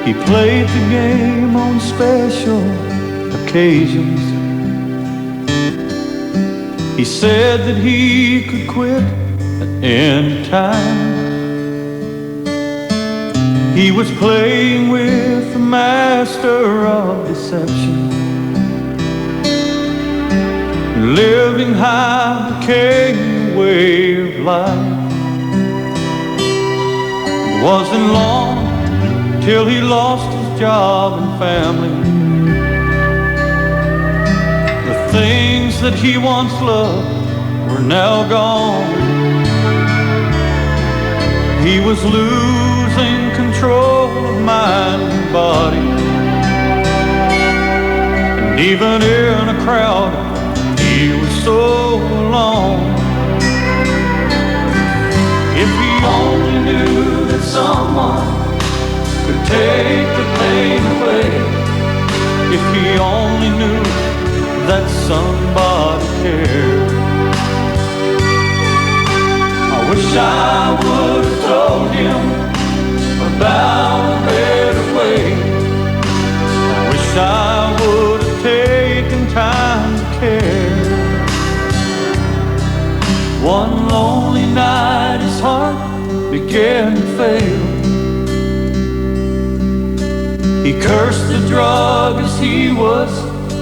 He played the game on special occasions. He said that he could quit at any time. He was playing with the master of deception, living high became a way of life. It wasn't long till he lost his job and family. The things that he once loved were now gone. He was losing control of mind and body, and even in a crowd he was so alone. If he only knew that someone could take the pain away, if he only knew that somebody cared. I wish I would have told him about a better way. I wish I would have taken time to care. One lonely night his heart began to fail. He cursed the drug as he was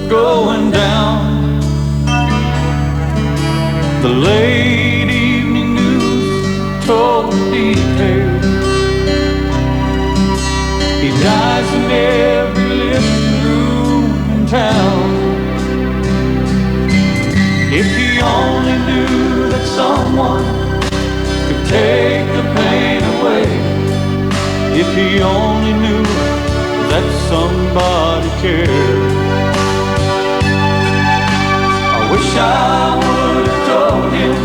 going down. The late evening news told the details. He dies in every living room in town. If he only knew that someone could take the pain away, if he only knew that somebody cared. I wish I would have told him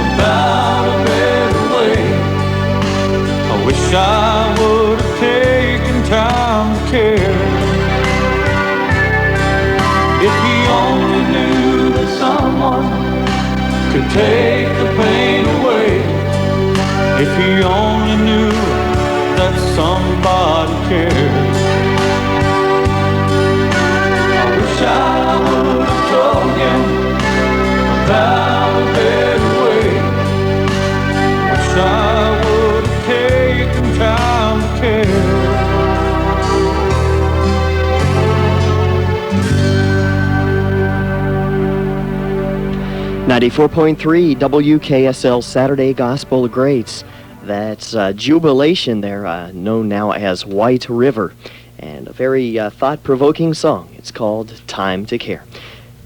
about a better way. I wish I would have taken time to care. If he only knew that someone could take the pain away, if he only knew that somebody cared. I wish I would have told him about a better way. Wish I would have taken time to care. 94.3 WKSL Saturday Gospel Greats. That's Jubilation there, known now as White River, and a very thought-provoking song. It's called Time to Care.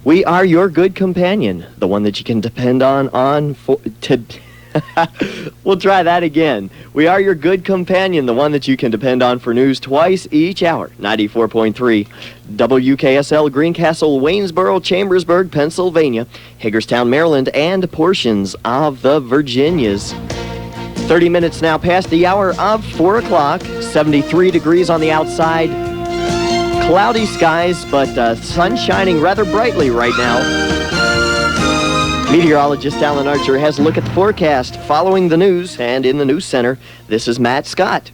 We are your good companion, the one that you can depend on We'll try that again. We are your good companion, the one that you can depend on for news twice each hour. 94.3 WKSL, Greencastle, Waynesboro, Chambersburg, Pennsylvania, Hagerstown, Maryland, and portions of the Virginias. 30 minutes now past the hour of 4 o'clock, 73 degrees on the outside, cloudy skies, but sun shining rather brightly right now. Meteorologist Alan Archer has a look at the forecast following the news, and in the news center, this is Matt Scott.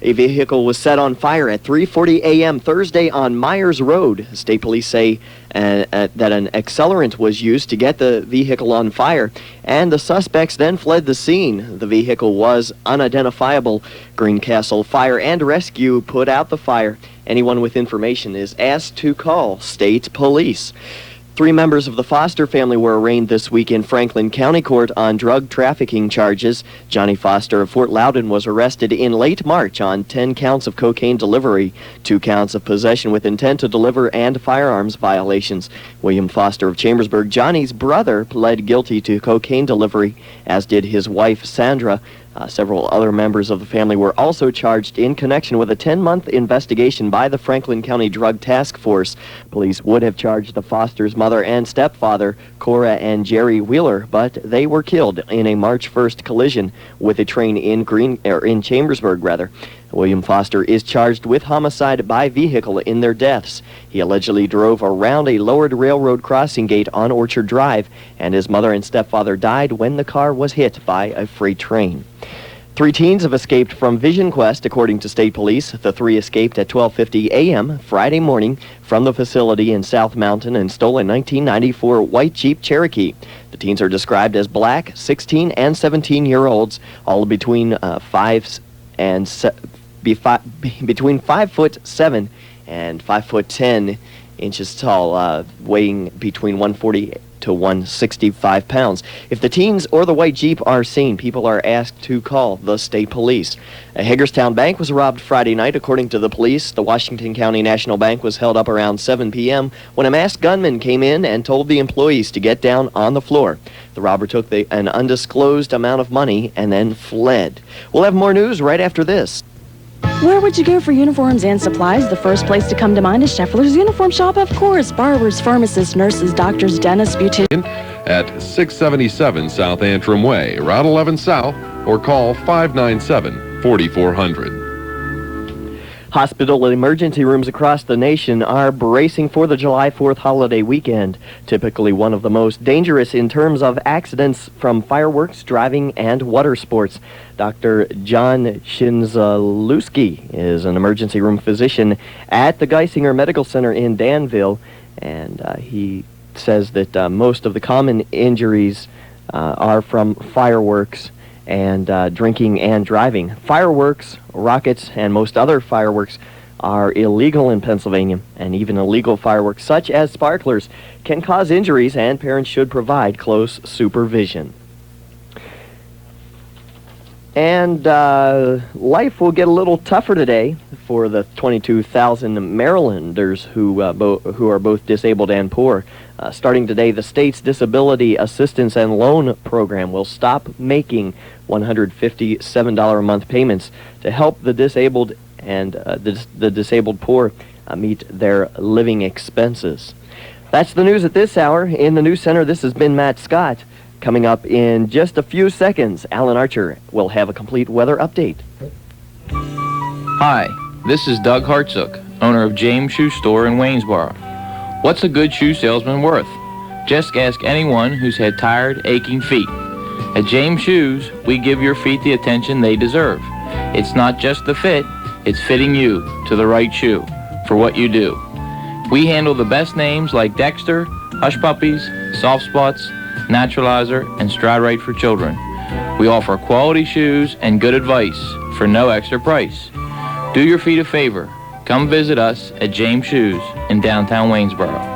A vehicle was set on fire at 3:40 a.m. Thursday on Myers Road. State police say that an accelerant was used to get the vehicle on fire, and the suspects then fled the scene. The vehicle was unidentifiable. Greencastle Fire and Rescue put out the fire. Anyone with information is asked to call state police. 3 members of the Foster family were arraigned this week in Franklin County Court on drug trafficking charges. Johnny Foster of Fort Loudon was arrested in late March on 10 counts of cocaine delivery, 2 counts of possession with intent to deliver, and firearms violations. William Foster of Chambersburg, Johnny's brother, pled guilty to cocaine delivery, as did his wife, Sandra. Several other members of the family were also charged in connection with a 10-month investigation by the Franklin County Drug Task Force. Police would have charged the Foster's mother and stepfather, Cora and Jerry Wheeler, but they were killed in a March 1st collision with a train in Chambersburg. William Foster is charged with homicide by vehicle in their deaths. He allegedly drove around a lowered railroad crossing gate on Orchard Drive, and his mother and stepfather died when the car was hit by a freight train. 3 teens have escaped from Vision Quest, according to state police. The 3 escaped at 12:50 a.m. Friday morning from the facility in South Mountain and stole a 1994 white Jeep Cherokee. The teens are described as black, 16 and 17-year-olds, all between 5'7" and 5'10" tall, weighing between 140 to 165 pounds. If the teens or the white Jeep are seen, people are asked to call the state police. A Hagerstown bank was robbed Friday night, according to the police. The Washington County National Bank was held up around 7 p.m. when a masked gunman came in and told the employees to get down on the floor. The robber took an undisclosed amount of money and then fled. We'll have more news right after this. Where would you go for uniforms and supplies? The first place to come to mind is Scheffler's Uniform Shop, of course. Barbers, pharmacists, nurses, doctors, dentists, beauticians. At 677 South Antrim Way, Route 11 South, or call 597-4400. Hospital and emergency rooms across the nation are bracing for the July 4th holiday weekend, typically one of the most dangerous in terms of accidents from fireworks, driving, and water sports. Dr. John Shinzalewski is an emergency room physician at the Geisinger Medical Center in Danville, and he says that most of the common injuries are from fireworks and drinking and driving. Fireworks, rockets, and most other fireworks are illegal in Pennsylvania, and even illegal fireworks such as sparklers can cause injuries, and parents should provide close supervision. And life will get a little tougher today for the 22,000 Marylanders who are both disabled and poor. Starting today, the state's Disability Assistance and Loan Program will stop making $157 a month payments to help the disabled and the disabled poor meet their living expenses. That's the news at this hour. In the News Center, this has been Matt Scott. Coming up in just a few seconds, Alan Archer will have a complete weather update. Hi, this is Doug Hartsook, owner of James Shoe Store in Waynesboro. What's a good shoe salesman worth? Just ask anyone who's had tired, aching feet. At James Shoes, we give your feet the attention they deserve. It's not just the fit, it's fitting you to the right shoe for what you do. We handle the best names like Dexter, Hush Puppies, Soft Spots, Naturalizer, and Stride Right for children. We offer quality shoes and good advice for no extra price. Do your feet a favor. Come visit us at James Shoes in downtown Waynesboro.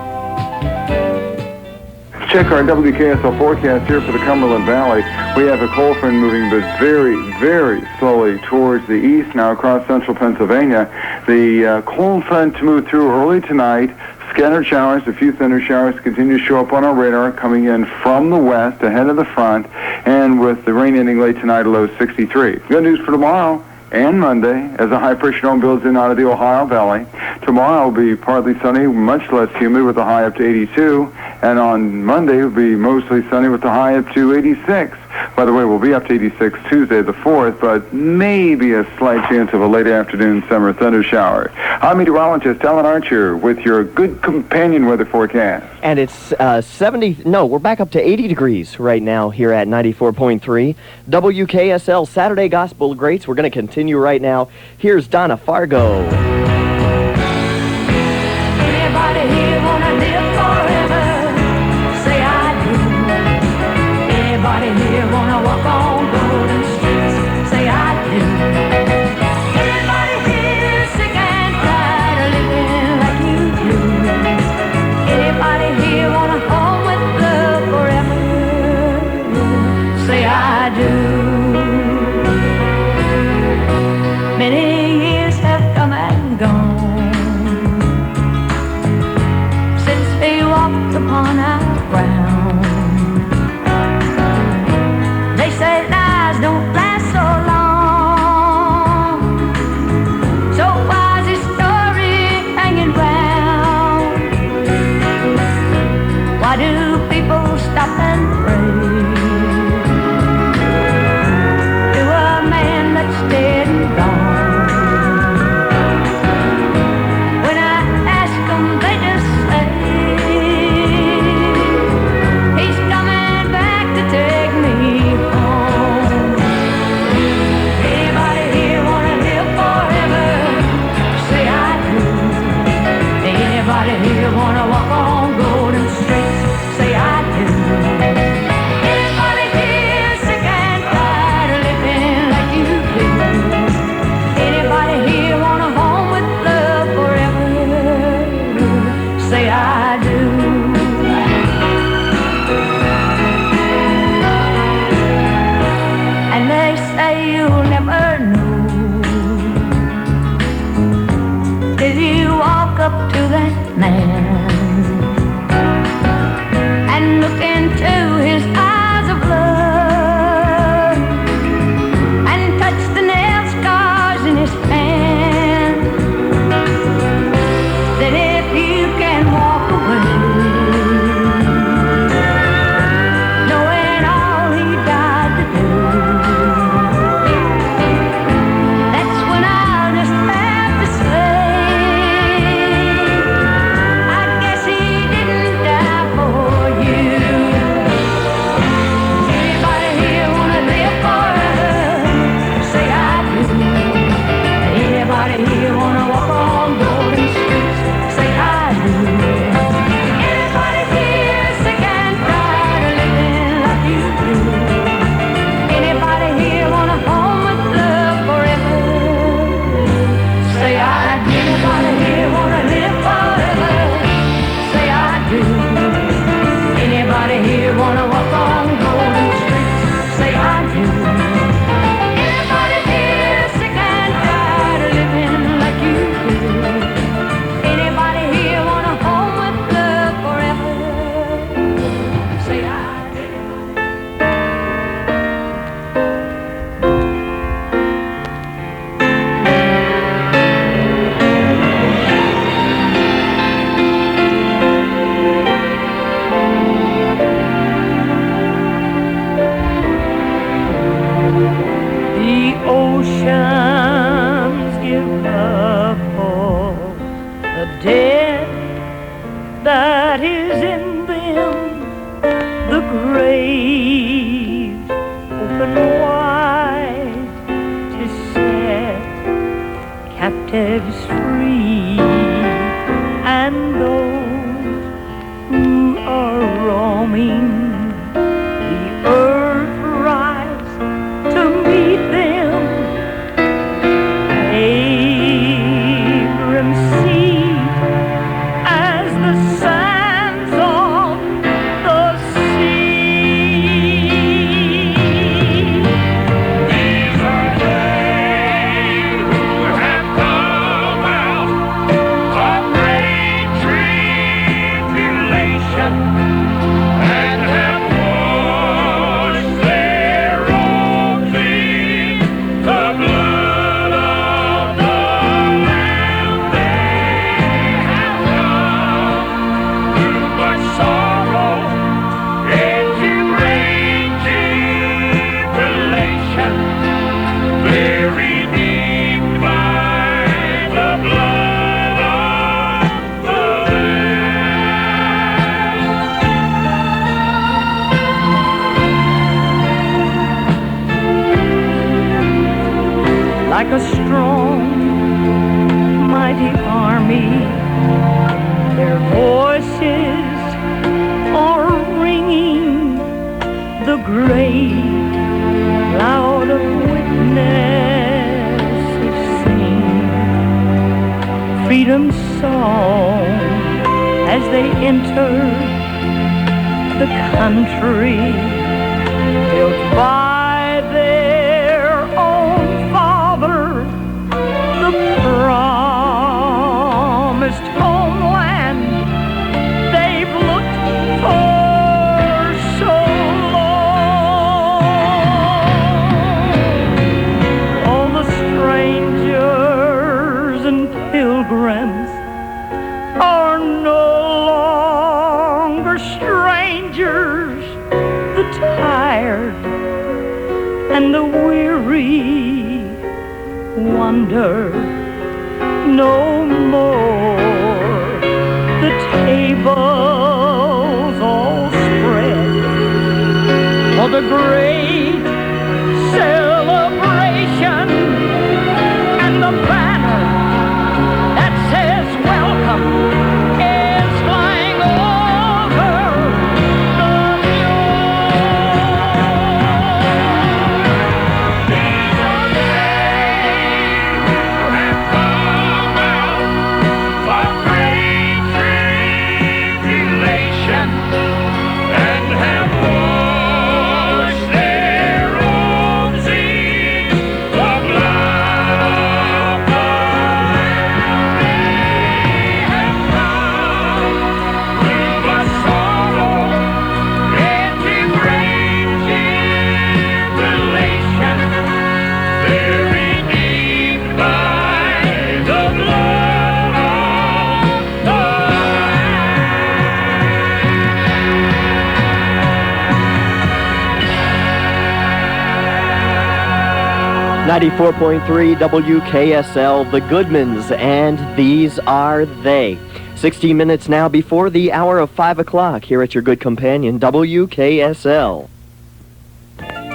Check our WKSL forecast here for the Cumberland Valley. We have a cold front moving, but very, very slowly towards the east now across central Pennsylvania. The cold front to move through early tonight. Scattered showers, a few thunder showers continue to show up on our radar, coming in from the west ahead of the front, and with the rain ending late tonight, a low 63. Good news for tomorrow and Monday as a high-pressure dome builds in out of the Ohio Valley. Tomorrow will be partly sunny, much less humid with a high up to 82, and on Monday it will be mostly sunny with a high up to 86. By the way, we'll be up to 86 Tuesday the 4th, but maybe a slight chance of a late afternoon summer thunder shower. I'm meteorologist Alan Archer with your good companion weather forecast. And it's we're back up to 80 degrees right now here at 94.3. WKSL Saturday Gospel Greats. We're going to continue right now. Here's Donna Fargo. Everybody here wanna live forever. Say I do. Everybody here wanna walk on golden streets. Say I do. Everybody here sick and tired of living like you do. Everybody here wanna home with love forever. Say I do. Many years have come and man. And look into his eyes of love and touch the nail scars in his hand. Then if you can walk away, knowing all he died to do, that's when I'll just have to say, I guess he didn't die for you. Anybody here wanna live forever? Say I do. Anybody here wanna walk on golden streets? Say I do. Anybody here sick and tired of living like you do? Anybody here want a home with love forever? Say I do. Anybody here wanna live forever? Say I do. Anybody here wanna walk on golden streets? Say I do. Anybody here sick and tired of living like you do? Anybody here want a home with love forever? Say I do. The oceans give up for the dead that is in them. The grave open wide to set captives free, and those who are roaming the earth rise to meet them. Abram seed as the sands on the sea. These are they who have come out of great tribulation and have washed their robes in the blood of the Lamb. They have come through much sorrow into great tribulation. They're redeemed by the blood of the Lamb. Like a strong, mighty army, their voices are ringing the great cloud of witnesses sing freedom's song as they enter the country built by their own father, the promised homeland they've looked for so long. All the strangers and pilgrims are no longer strangers. The tired and the weary wander no more. The tables all spread for the great celebration, and the banner that says welcome is flying over the These are they who have come out 94.3 WKSL, the Goodmans, and these are they. 16 minutes now before the hour of 5 o'clock here at your good companion, WKSL.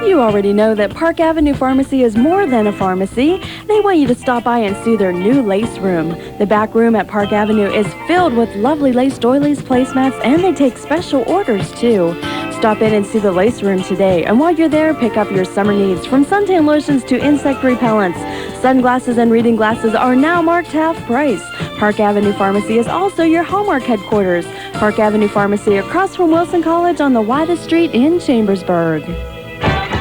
You already know that Park Avenue Pharmacy is more than a pharmacy. They want you to stop by and see their new lace room. The back room at Park Avenue is filled with lovely lace doilies, placemats, and they take special orders too. Stop in and see the lace room today, and while you're there, pick up your summer needs, from suntan lotions to insect repellents. Sunglasses and reading glasses are now marked half price. Park Avenue Pharmacy is also your Hallmark headquarters. Park Avenue Pharmacy across from Wilson College on the widest street in Chambersburg.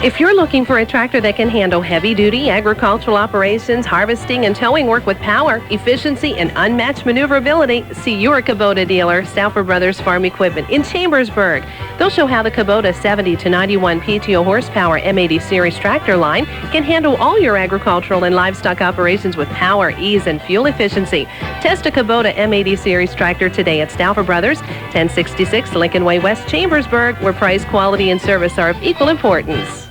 If you're looking for a tractor that can handle heavy-duty agricultural operations, harvesting, and towing work with power, efficiency, and unmatched maneuverability, see your Kubota dealer, Stauffer Brothers Farm Equipment in Chambersburg. They'll show how the Kubota 70 to 91 PTO horsepower M80 series tractor line can handle all your agricultural and livestock operations with power, ease, and fuel efficiency. Test a Kubota M80 series tractor today at Stauffer Brothers, 1066 Lincoln Way West, Chambersburg, where price, quality, and service are of equal importance.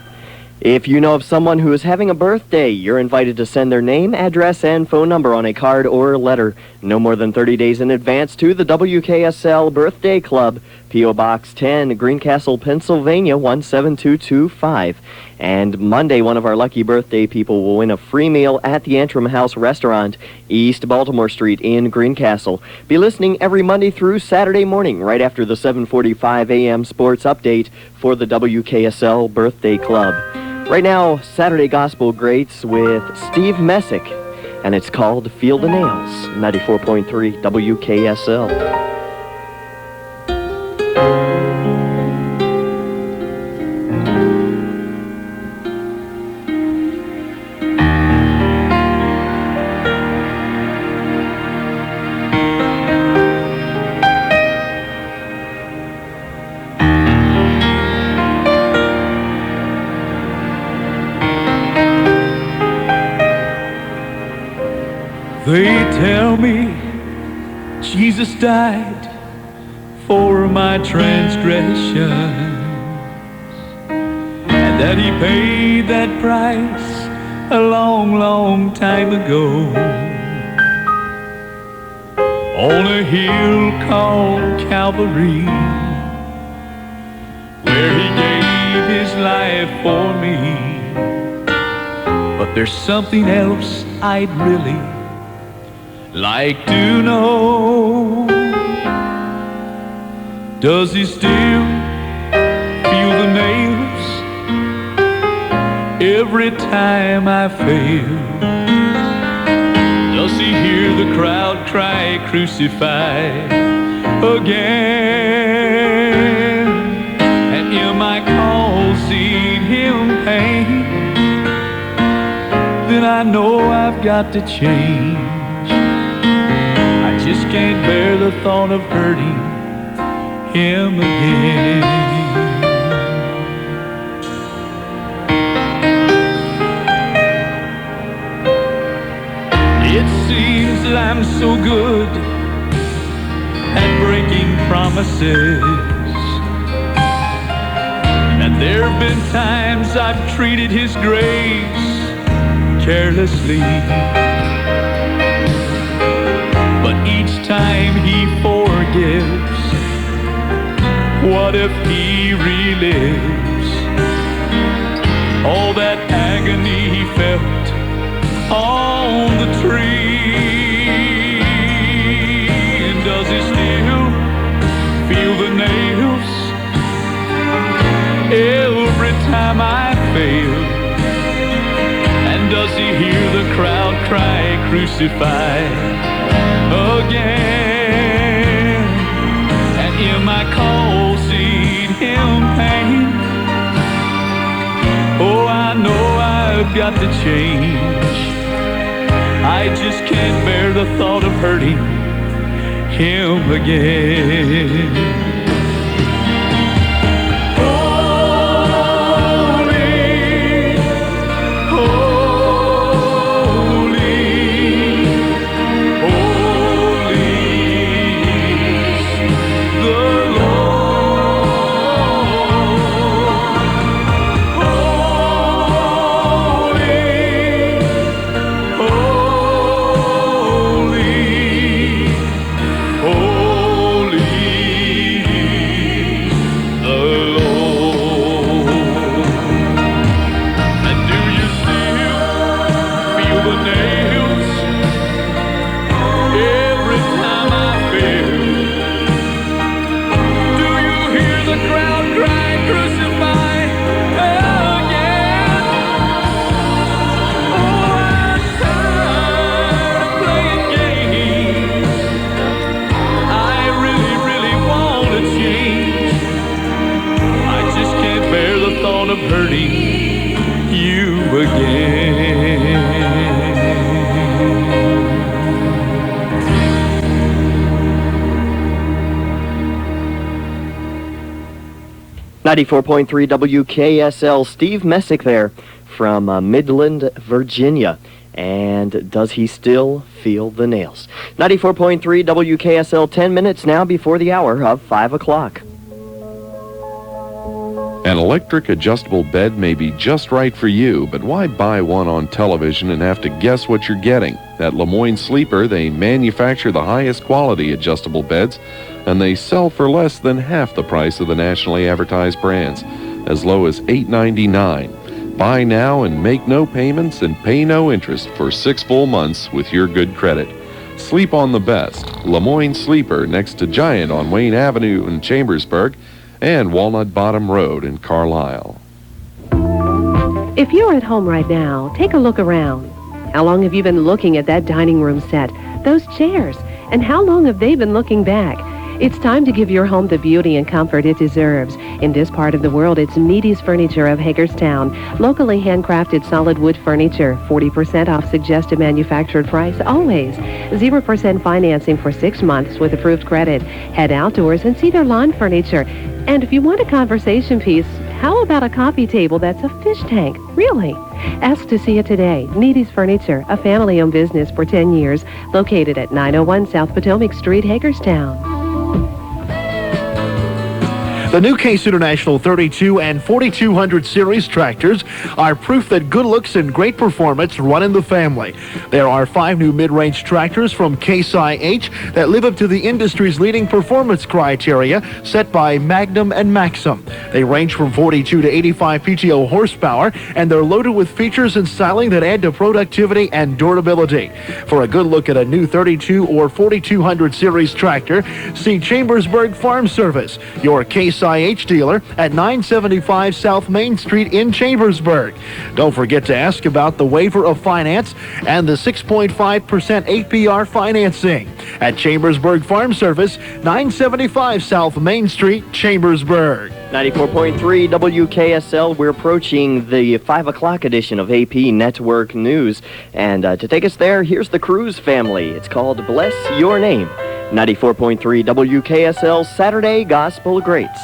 If you know of someone who is having a birthday, you're invited to send their name, address, and phone number on a card or letter no more than 30 days in advance to the WKSL Birthday Club, P.O. Box 10, Greencastle, Pennsylvania 17225. And Monday, one of our lucky birthday people will win a free meal at the Antrim House Restaurant, East Baltimore Street in Greencastle. Be listening every Monday through Saturday morning, right after the 7:45 a.m. sports update for the WKSL Birthday Club. Right now, Saturday Gospel Greats with Steve Messick, and it's called Feel the Nails, 94.3 WKSL. They tell me Jesus died for my transgressions, and that he paid that price a long, long time ago on a hill called Calvary, where he gave his life for me. But there's something else I'd really like to know. Does he still feel the nails every time I fail? Does he hear the crowd cry, crucify again? And am I causing him pain? Then I know I've got to change. Just can't bear the thought of hurting him again. It seems that I'm so good at breaking promises, and there have been times I've treated his grace carelessly. But each time he forgives, what if he relives all that agony he felt on the tree? And does he still feel the nails every time I fail? And does he hear the crowd cry, crucify again? And am I causing him pain? Oh, I know I've got to change. I just can't bear the thought of hurting him again. 94.3 WKSL, Steve Messick there from Midland, Virginia. And does he still feel the nails? 94.3 WKSL, 10 minutes now before the hour of 5 o'clock. An electric adjustable bed may be just right for you, but why buy one on television and have to guess what you're getting? At Lemoyne Sleeper, they manufacture the highest quality adjustable beds, and they sell for less than half the price of the nationally advertised brands, as low as $8.99. Buy now and make no payments and pay no interest for 6 full months with your good credit. Sleep on the best. Lemoyne Sleeper, next to Giant on Wayne Avenue in Chambersburg, and Walnut Bottom Road in Carlisle. If you're at home right now, take a look around. How long have you been looking at that dining room set, those chairs, and how long have they been looking back? It's time to give your home the beauty and comfort it deserves. In this part of the world, it's Needy's Furniture of Hagerstown. Locally handcrafted solid wood furniture. 40% off suggested manufactured price, always. 0% financing for 6 months with approved credit. Head outdoors and see their lawn furniture. And if you want a conversation piece, how about a coffee table that's a fish tank? Really? Ask to see it today. Needy's Furniture, a family-owned business for 10 years, located at 901 South Potomac Street, Hagerstown. The new Case International 32 and 4200 series tractors are proof that good looks and great performance run in the family. There are 5 new mid-range tractors from Case IH that live up to the industry's leading performance criteria set by Magnum and Maxim. They range from 42 to 85 PTO horsepower, and they're loaded with features and styling that add to productivity and durability. For a good look at a new 32 or 4200 series tractor, see Chambersburg Farm Service, your Case IH dealer at 975 South Main Street in Chambersburg. Don't forget to ask about the waiver of finance and the 6.5% APR financing at Chambersburg Farm Service, 975 South Main Street, Chambersburg. 94.3 WKSL, we're approaching the 5 o'clock edition of AP Network News. And to take us there, here's the Cruz family. It's called Bless Your Name. 94.3 WKSL, Saturday Gospel Greats.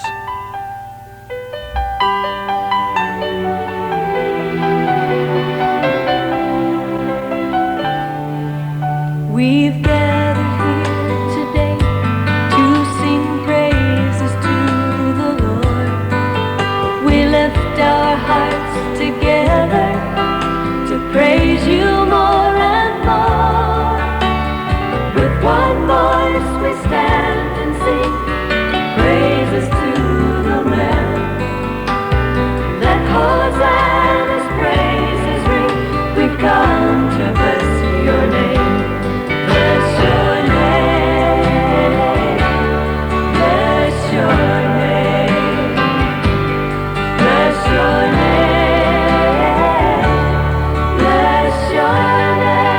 We've gathered here today to sing praises to the Lord. We lift our hearts together to praise you more and more. With one voice we stand and sing praises to the Lamb. Let Hosanna's praises ring. We've come to bless your name. Bless your name. Bless your name. Bless your name. Bless your name.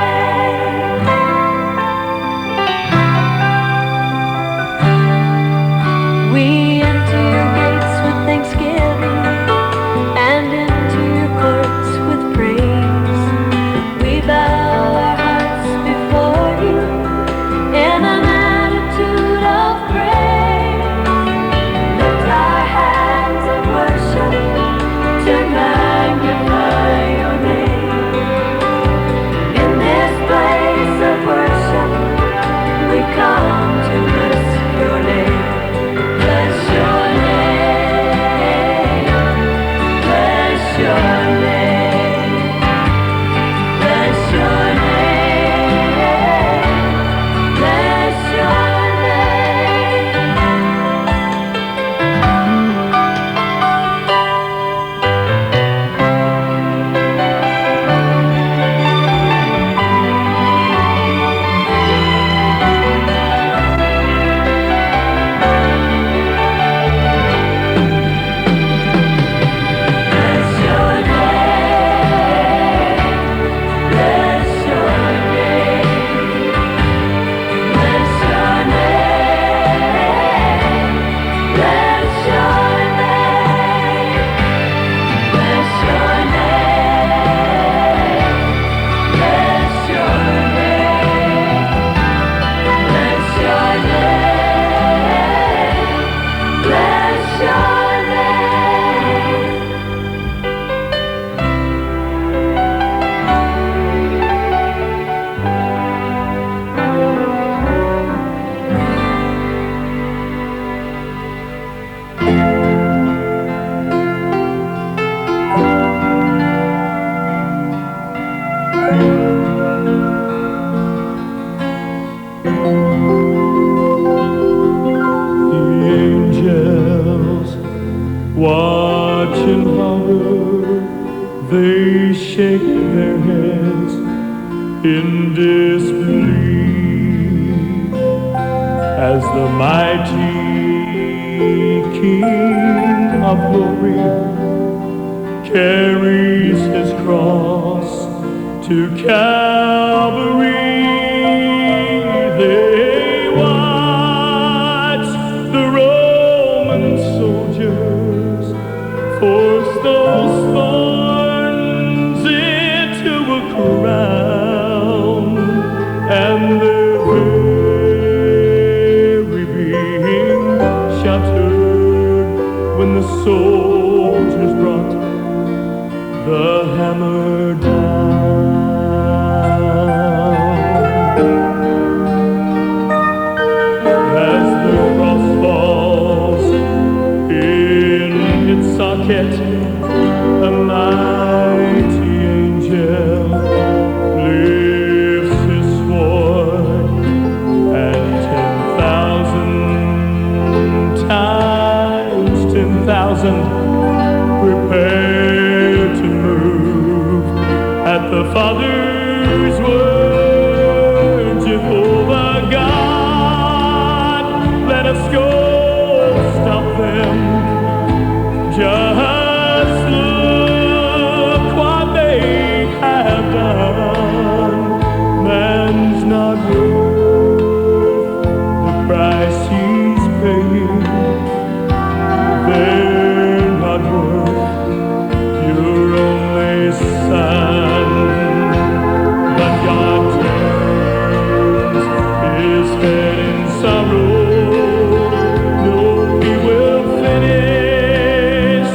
shake their heads in disbelief as the mighty King of glory carries his cross to Calvary. They watch the Roman soldiers force those thorns into a crown, and their very being shattered when the soldiers brought the hammer down. As the cross falls in its socket, a mighty angel lifts his sword, and 10,000 times 10,000 prepare to move at the Father's word. Jehovah God, let us go stop them. Just look what they have done. Man's not worth the price he's paying. They're not worth your only son. But God turns his head in sorrow. No, he will finish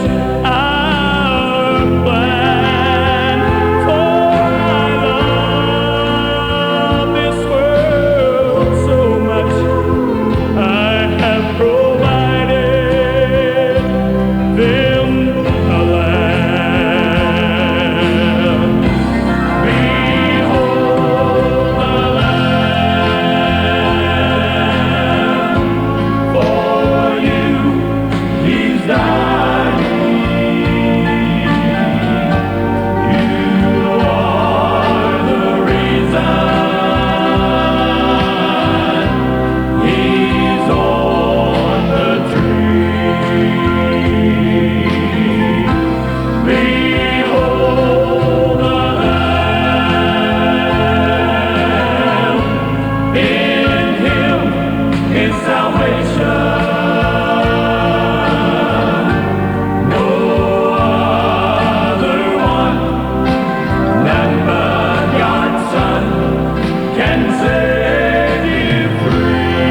our plan. For I love this world so much, I have provided them a lamb. Behold the Lamb, for you he's dying. You are the reason he's on the tree. Behold the Lamb, in him is salvation. No other one, none but God's Son, can set you free.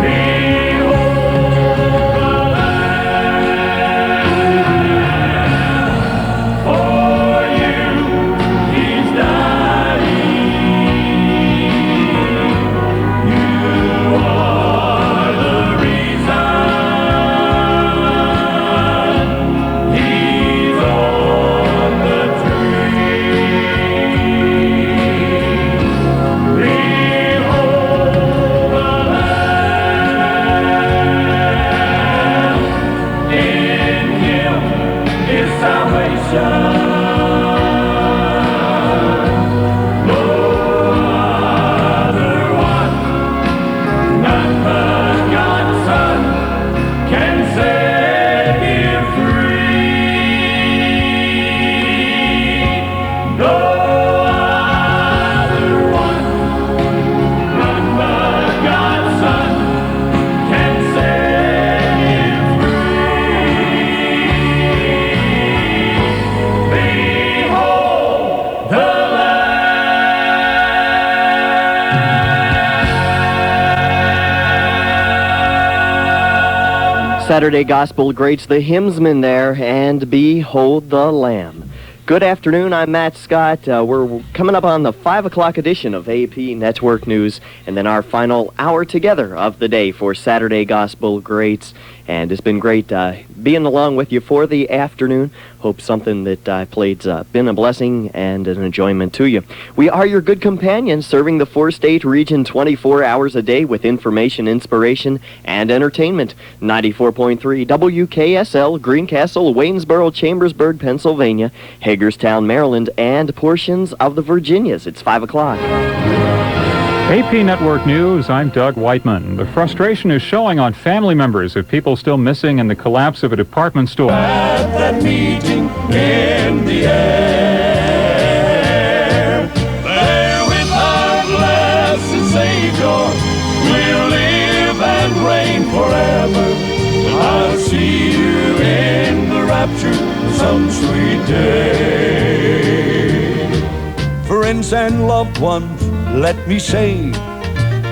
Behold the Lamb, for you he's dying. You are the reason he's on the tree. Behold the Lamb, in him is salvation. No other one, none but God's Son, can set you free. No other one, none but God's Son, can set you free. Behold the Saturday Gospel greets the hymnsman there, and behold the Lamb. Good afternoon, I'm Matt Scott. We're coming up on the 5 o'clock edition of AP Network News, and then our final hour together of the day for Saturday Gospel Greats. And it's been great being along with you for the afternoon. Hope something that I played's been a blessing and an enjoyment to you. We are your good companions, serving the 4-state region 24 hours a day with information, inspiration, and entertainment. 94.3 WKSL, Greencastle, Waynesboro, Chambersburg, Pennsylvania, Hagerstown, Maryland, and portions of the Virginias. It's 5 o'clock. AP Network News, I'm Doug Whiteman. The frustration is showing on family members of people still missing in the collapse of a department store. At that meeting in the air, there with our blessed Savior, we'll live and reign forever. I'll see you in the rapture some sweet day. Friends and loved ones, let me say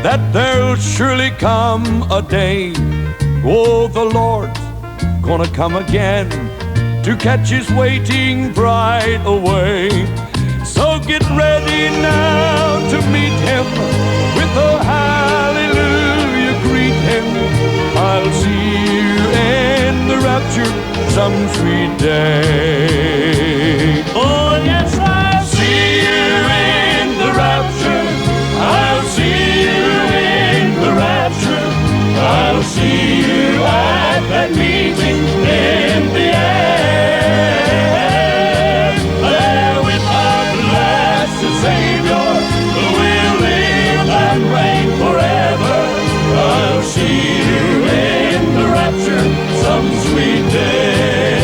that there'll surely come a day. Oh, the Lord's gonna come again to catch his waiting bride away. So get ready now to meet him with a hallelujah, greet him. I'll see you in the rapture some sweet day. Oh, yes, I'll see you in the rapture. I'll see you in the rapture. I'll see you at that meeting in the air. There with our blessed Savior, we'll live and reign forever. I'll see you in the rapture some sweet day.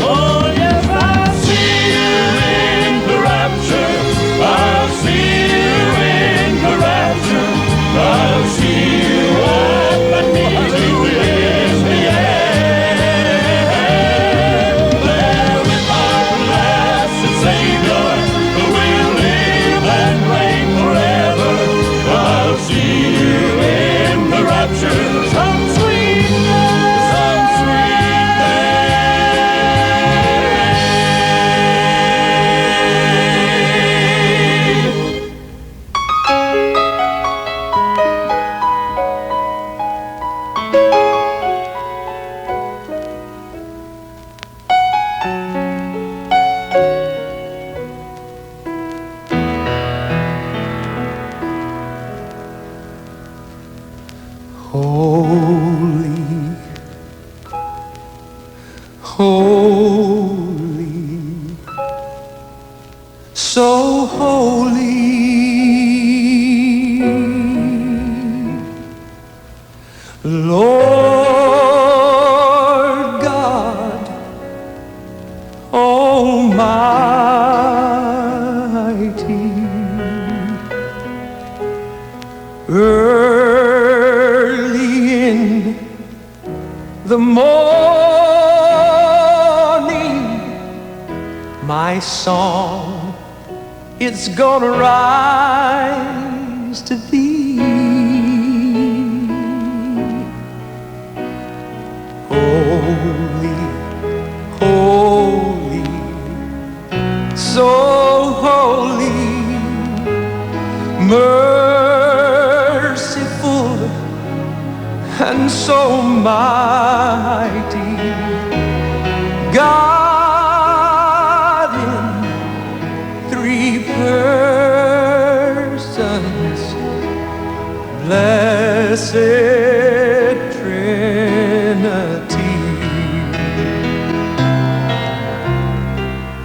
Oh yes, I'll see you in the rapture. I'll see you in the rapture. I'll see you at the meeting in the air. There with our blessed Savior, we'll live and reign forever. I'll see you in the rapture some sweet day, some sweet day. Holy, holy, so holy, Lord God Almighty. Early in the morning, my song it's gonna rise to thee. Holy, holy, so holy, merciful and so mighty, God in 3 persons, blessed Trinity.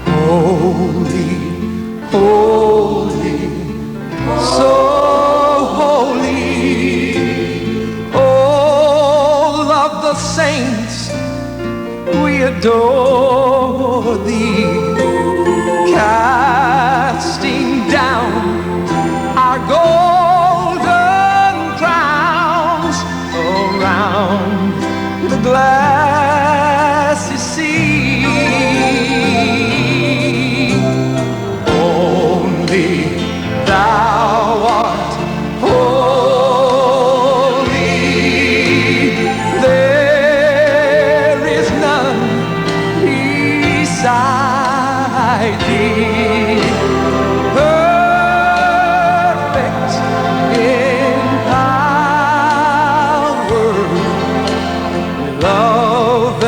Holy, holy, so holy, all of the saints, we adore thee, casting down our golden crowns around the glassy sea. Only thou art holy, there is none beside thee. Perfect in power, love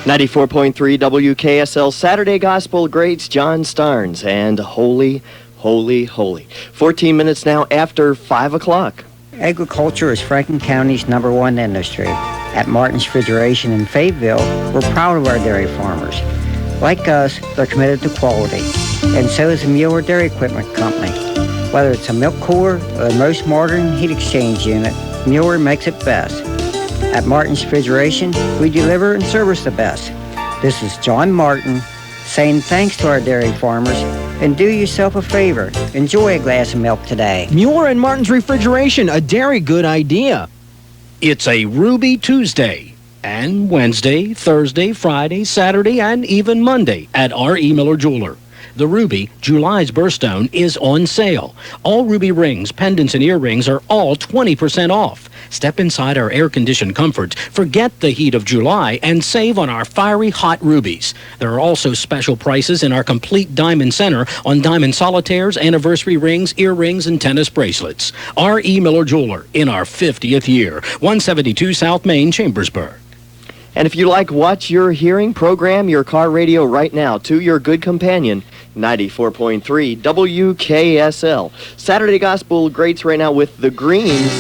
94.3 WKSL Saturday Gospel greats John Starnes and Holy, Holy, Holy. 14 minutes now after 5 o'clock. Agriculture is Franklin County's #1 industry. At Martin's Refrigeration in Fayetteville, we're proud of our dairy farmers. Like us, they're committed to quality, and so is the Mueller Dairy Equipment Company. Whether it's a milk cooler or the most modern heat exchange unit, Mueller makes it best. At Martin's Refrigeration, we deliver and service the best. This is John Martin saying thanks to our dairy farmers, and do yourself a favor. Enjoy a glass of milk today. Mueller and Martin's Refrigeration, a dairy good idea. It's a Ruby Tuesday, and Wednesday, Thursday, Friday, Saturday, and even Monday at R.E. Miller Jeweler. The Ruby, July's birthstone, is on sale. All Ruby rings, pendants, and earrings are all 20% off. Step inside our air-conditioned comforts, forget the heat of July, and save on our fiery hot rubies. There are also special prices in our complete Diamond Center on diamond solitaires, anniversary rings, earrings, and tennis bracelets. R.E. Miller Jeweler in our 50th year. 172 South Main, Chambersburg. And if you like what you're hearing, program your car radio right now to your good companion, 94.3 WKSL. Saturday Gospel greats right now with The Greens,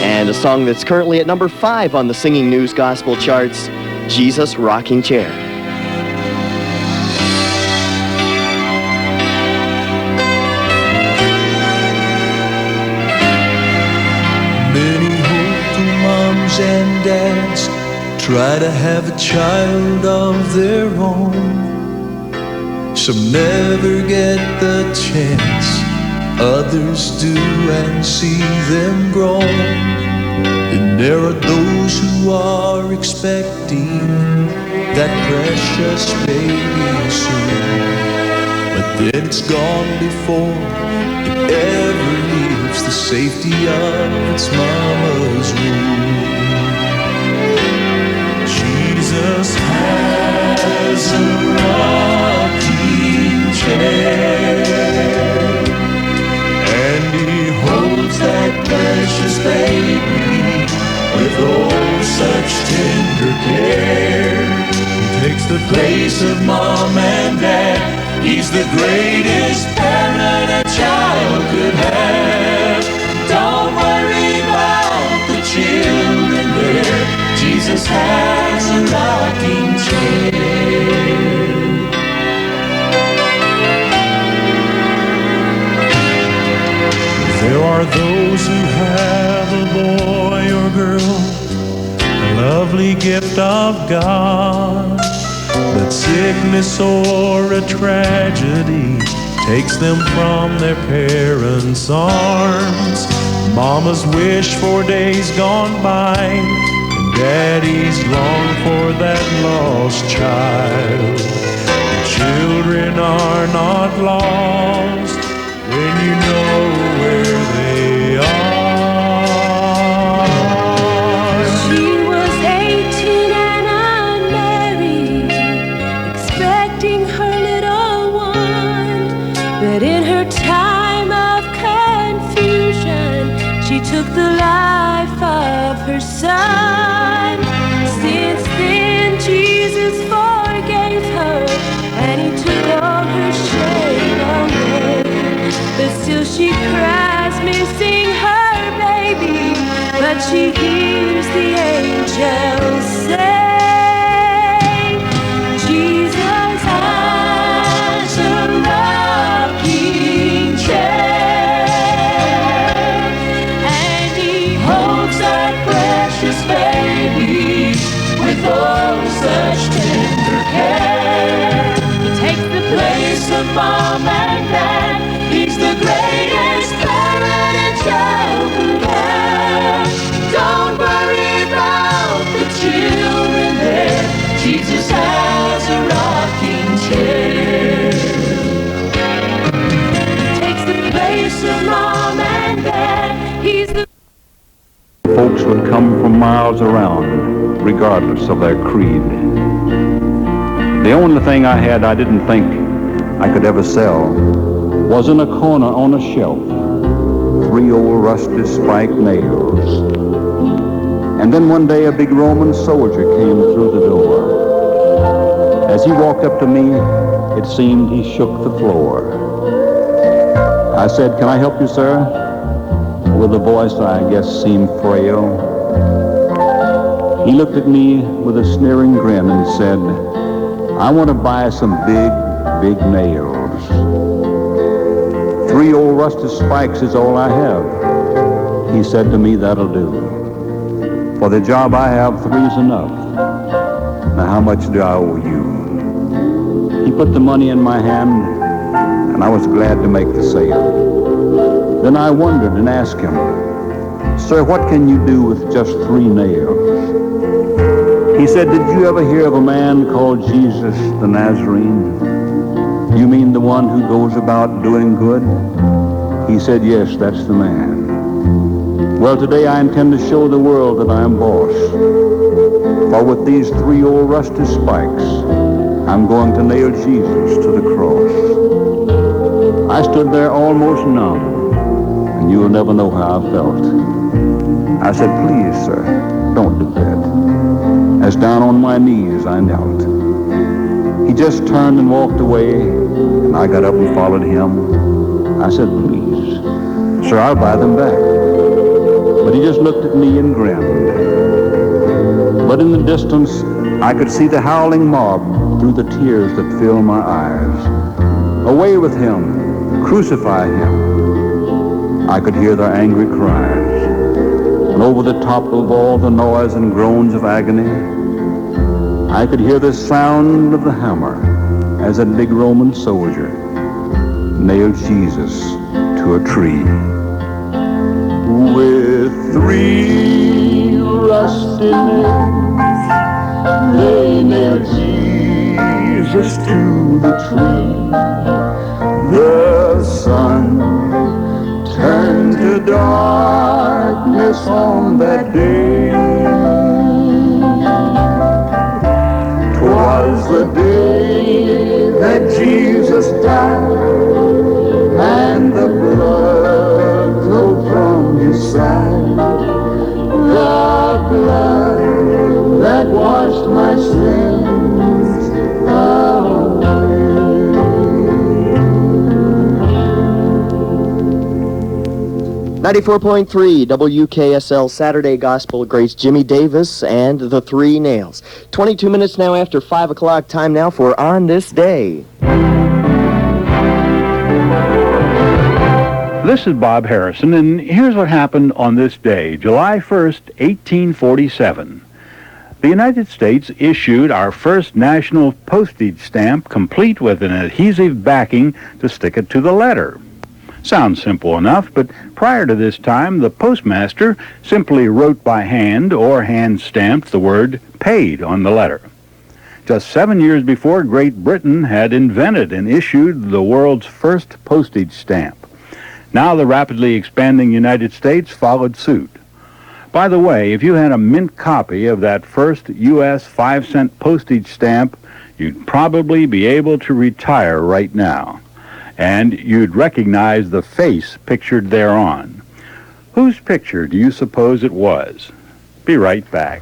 and a song that's currently at number 5 on the Singing News Gospel charts, Jesus Rocking Chair. Many hopeful moms and dads try to have a child of their own. Some never get the chance, others do and see them grow. And there are those who are expecting that precious baby soon. But then it's gone before it ever leaves the safety of its mama's womb. Jesus has a rocking chair, and he holds that precious baby with oh such tender care. He takes the place of mom and dad. He's the greatest parent a child could have. Don't worry about the children there. Jesus has a rocking chair. There are those who have a boy or girl, a lovely gift of God, but sickness or a tragedy takes them from their parents' arms. Mama's wish for days gone by, daddies long for that lost child. The children are not lost when you know where they are. She was 18 and unmarried, expecting her little one. But in her time of confusion, she took the life of her son. Since then, Jesus forgave her, and he took all her shame away. But still she cries, missing her baby, but she hears the angels say, Jesus has a rocking chair, and he holds that precious baby with oh such tender care. He takes the place of mom and dad. He's the greatest parent a child could have. Don't worry about the children there. Jesus has a rocking chair. He takes the place of mom and dad. He's the Folks would come from miles around, regardless of their creed. The only thing I had I didn't think I could ever sell was in a corner on a shelf, 3 old rusty spiked nails. And then one day a big Roman soldier came through the door. As he walked up to me, it seemed he shook the floor. I said, "Can I help you, sir?" With a voice I guess seemed frail. He looked at me with a sneering grin and said, "I want to buy some big nails. 3 old rusted spikes is all I have." He said to me, "That'll do. For the job I have, 3's enough. Now how much do I owe you?" He put the money in my hand, and I was glad to make the sale. Then I wondered and asked him, "Sir, what can you do with just 3 nails?" He said, "Did you ever hear of a man called Jesus the Nazarene?" "You mean the one who goes about doing good?" He said, "Yes, that's the man. Well, today I intend to show the world that I am boss. For with these 3 old rusty spikes, I'm going to nail Jesus to the cross." I stood there almost numb, and you'll never know how I felt. I said, "Please, sir, don't do that." As down on my knees I knelt. He just turned and walked away, and I got up and followed him. I said, "Please, sir, I'll buy them back." But he just looked at me and grinned. But in the distance, I could see the howling mob through the tears that filled my eyes. "Away with him! Crucify him!" I could hear their angry cries. And over the top of all the noise and groans of agony, I could hear the sound of the hammer as a big Roman soldier nailed Jesus to a tree. With 3 rusty nails, they nailed Jesus to the tree. The sun turned to darkness on that day. 'Twas the day that Jesus died, and the blood flowed from his side. The blood that washed my sins away. 94.3 WKSL Saturday Gospel Grace, Jimmy Davis and the 3 Nails. 22 minutes now after 5 o'clock. Time now for On This Day. This is Bob Harrison, and here's what happened on this day, July 1st, 1847. The United States issued our first national postage stamp, complete with an adhesive backing to stick it to the letter. Sounds simple enough, but prior to this time, the postmaster simply wrote by hand or hand-stamped the word paid on the letter. Just 7 years before, Great Britain had invented and issued the world's first postage stamp. Now the rapidly expanding United States followed suit. By the way, if you had a mint copy of that first U.S. 5-cent postage stamp, you'd probably be able to retire right now. And you'd recognize the face pictured thereon. Whose picture do you suppose it was? Be right back.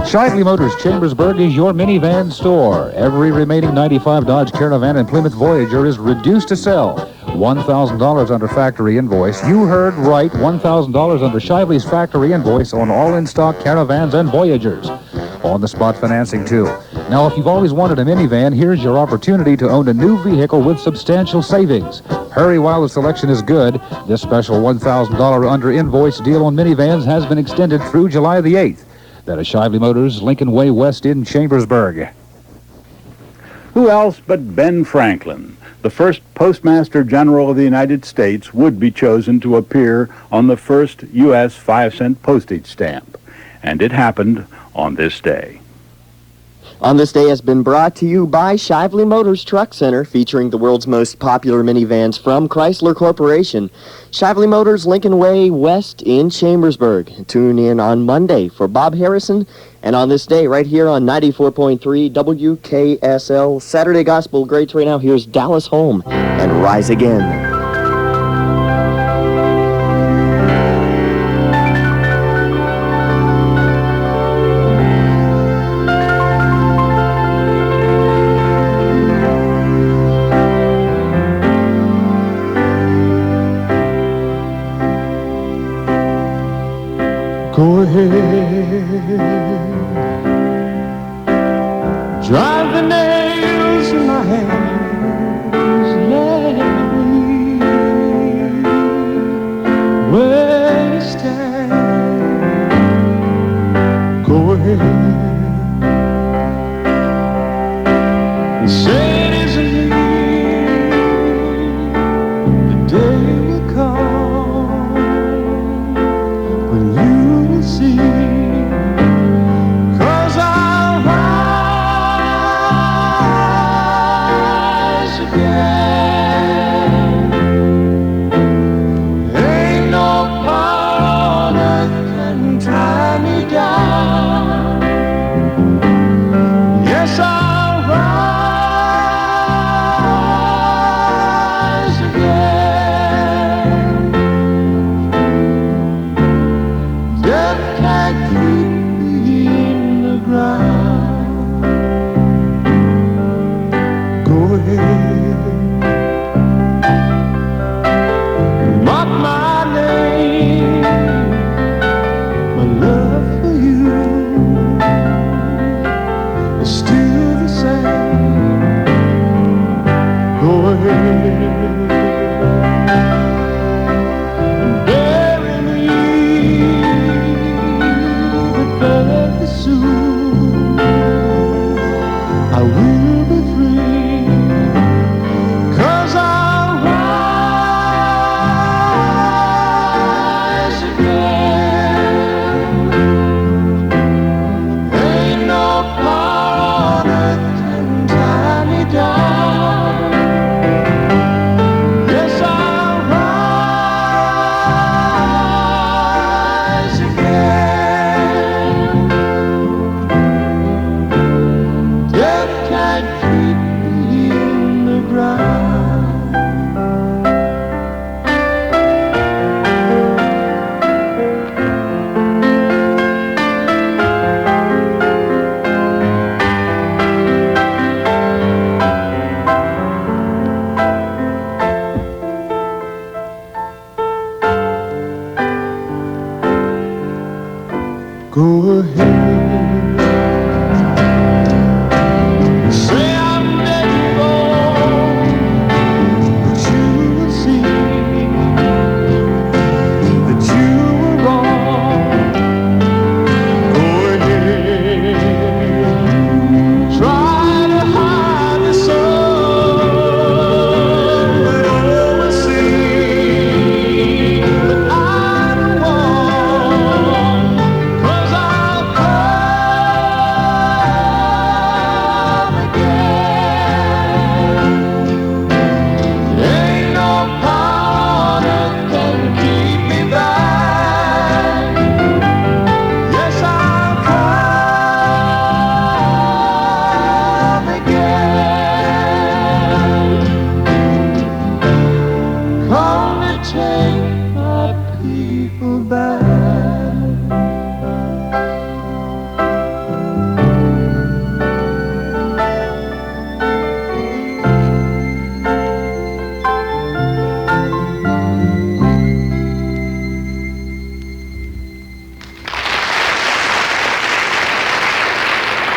Shively Motors Chambersburg is your minivan store. Every remaining 95 Dodge Caravan and Plymouth Voyager is reduced to sell. $1,000 under factory invoice. You heard right, $1,000 under Shively's factory invoice on all in-stock Caravans and Voyagers. On-the-spot financing, too. Now, if you've always wanted a minivan, here's your opportunity to own a new vehicle with substantial savings. Hurry while the selection is good. This special $1,000 under invoice deal on minivans has been extended through July the 8th. That is Shively Motors, Lincoln Way West in Chambersburg. Who else but Ben Franklin, the first Postmaster General of the United States, would be chosen to appear on the first U.S. 5-cent postage stamp. And it happened on this day. On This Day has been brought to you by Shively Motors Truck Center, featuring the world's most popular minivans from Chrysler Corporation. Shively Motors, Lincoln Way West in Chambersburg. Tune in on Monday for Bob Harrison, and on this day right here on 94.3 WKSL Saturday Gospel Greats. Right now, here's Dallas Home and Rise Again. Go ahead, drive the nails in my hands, let me where you stand. Go ahead and say it isn't me. The day will come when you will see, 'cause I'll rise again. Ain't no power on earth can tie me down. Yes, I'll rise again. Death can't keep me in the ground. Go ahead, mark my name. My love for you is still the same. Go ahead and bury me, but very soon I will be free, 'cause I'll rise again. Ain't no power on earth can tie me down. Yes, I'll rise again. Death can't keep me in the ground. Go ahead, say I'm dead and gone, but you will see that you were wrong. Go ahead, try to hide the sun, but all will see that I'm the one. 'Cause I'll come again. Ain't no power on earth can keep me back. Yes, I'll come again. Come to take my people back.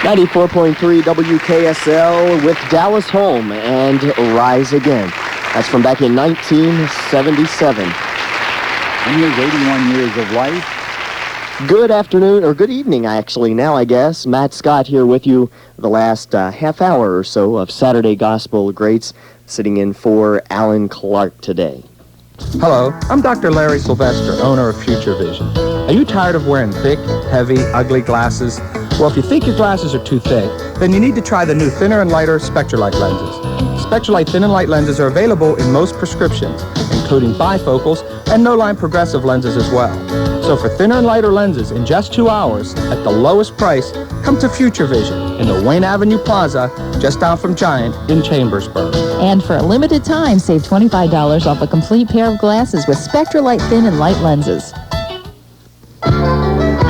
.3 WKSL with Dallas Home and Rise Again. That's from back in 1977. In his 81 years of life, Good afternoon, or good evening actually now, I guess. Matt Scott here with you the last half hour or so of Saturday Gospel Greats, sitting in for Alan Clark today. Hello, I'm Dr. Larry Sylvester, owner of Future Vision. Are you tired of wearing thick, heavy, ugly glasses? Well, if you think your glasses are too thick, then you need to try the new thinner and lighter Spectralite lenses. Spectralite thin and light lenses are available in most prescriptions, including bifocals and no-line progressive lenses as well. So for thinner and lighter lenses in just 2 hours at the lowest price, come to Future Vision in the Wayne Avenue Plaza, just down from Giant in Chambersburg. And for a limited time, save $25 off a complete pair of glasses with Spectralite thin and light lenses.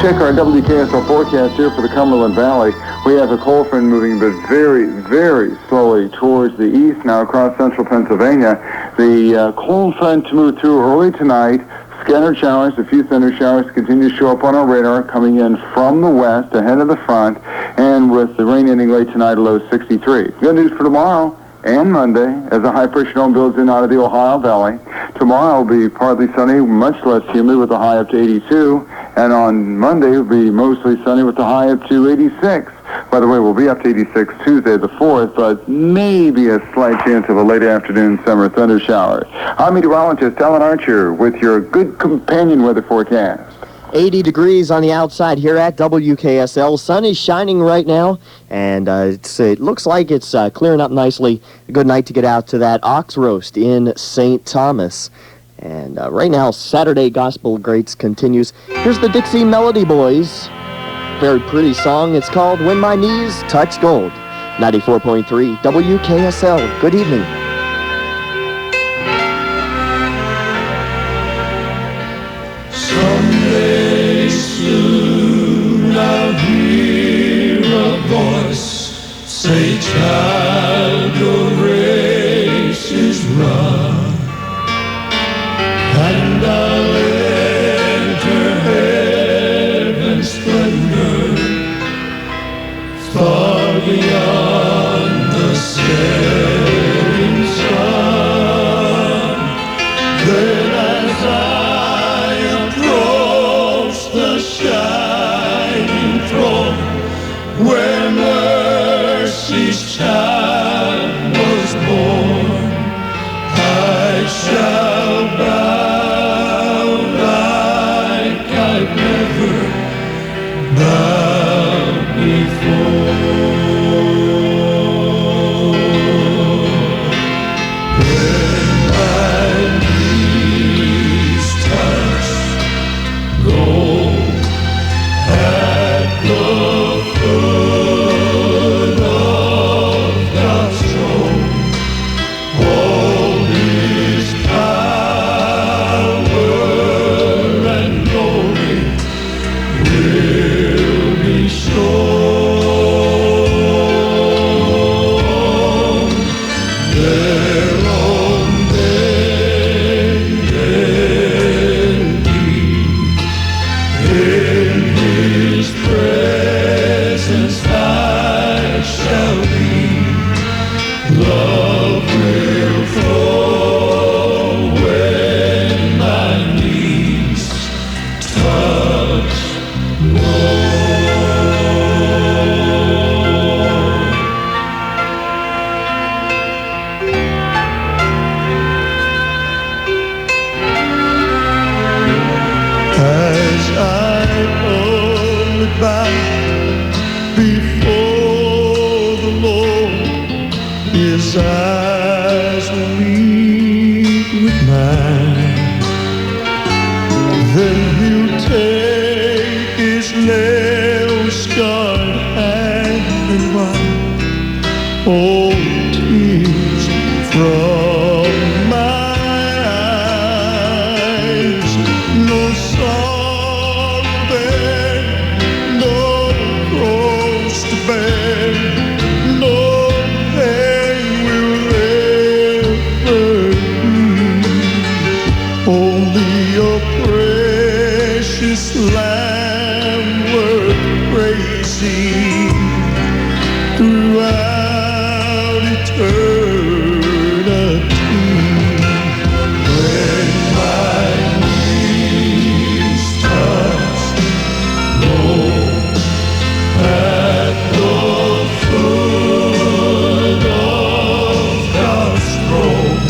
Check our WKSL forecast here for the Cumberland Valley. We have a cold front moving, but very, very slowly towards the east now across central Pennsylvania. The cold front to move through early tonight. Scattered showers, a few thunder showers continue to show up on our radar, coming in from the west ahead of the front, and with the rain ending late tonight, a low 63. Good news for tomorrow and Monday as a high-pressure dome builds in out of the Ohio Valley. Tomorrow will be partly sunny, much less humid with a high up to 82, and on Monday it will be mostly sunny with a high up to 86. By the way, we'll be up to 86 Tuesday the 4th, but maybe a slight chance of a late afternoon summer thunder shower. I'm meteorologist Alan Archer with your good companion weather forecast. 80 degrees on the outside here at WKSL. Sun is shining right now, and it looks like it's clearing up nicely. A good night to get out to that ox roast in St. Thomas. And right now, Saturday Gospel Greats continues. Here's the Dixie Melody Boys. Very pretty song. It's called When My Knees Touch Gold. 94.3 WKSL. Good evening. Someday soon I'll hear a voice say, child, your race is run, and I'll enter heaven's splendor, far beyond the setting sun. Then as I approach the shining throne, where mercy's child was born, I shall bow like I've never bowed before. When my knees touch gold at the foot of God's throne, all His power and glory will be shown. There on bended knee, in His presence I shall be. Love will flow when my knees touch as I humbly bow before the Lord, His eyes will meet with mine. Then He'll take His nail-scarred hand and wipe all tears from my eyes. No sorrow there, no cross to bear, no pain will ever be. Only a precious Lamb worth praising throughout eternity. When my knees touch gold at the foot of God's throne,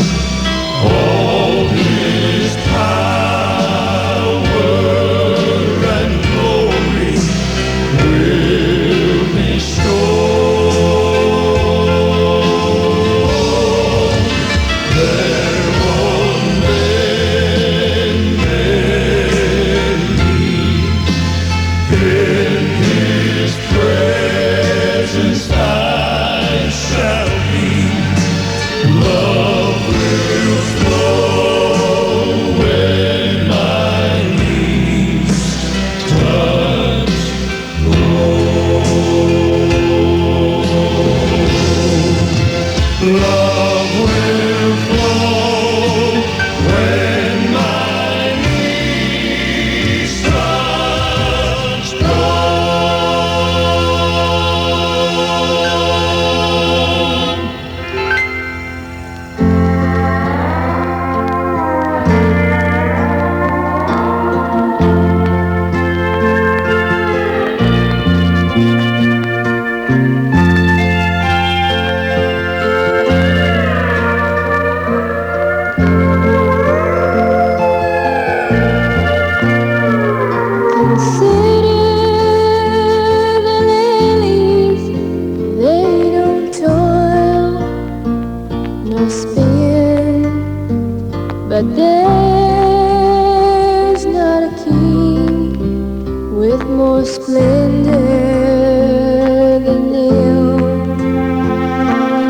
all His power and glory will be shown. There on bended knee, in His presence I shall be. Love will flow when my knees touch gold. Love will flow when my knees more splendid than you.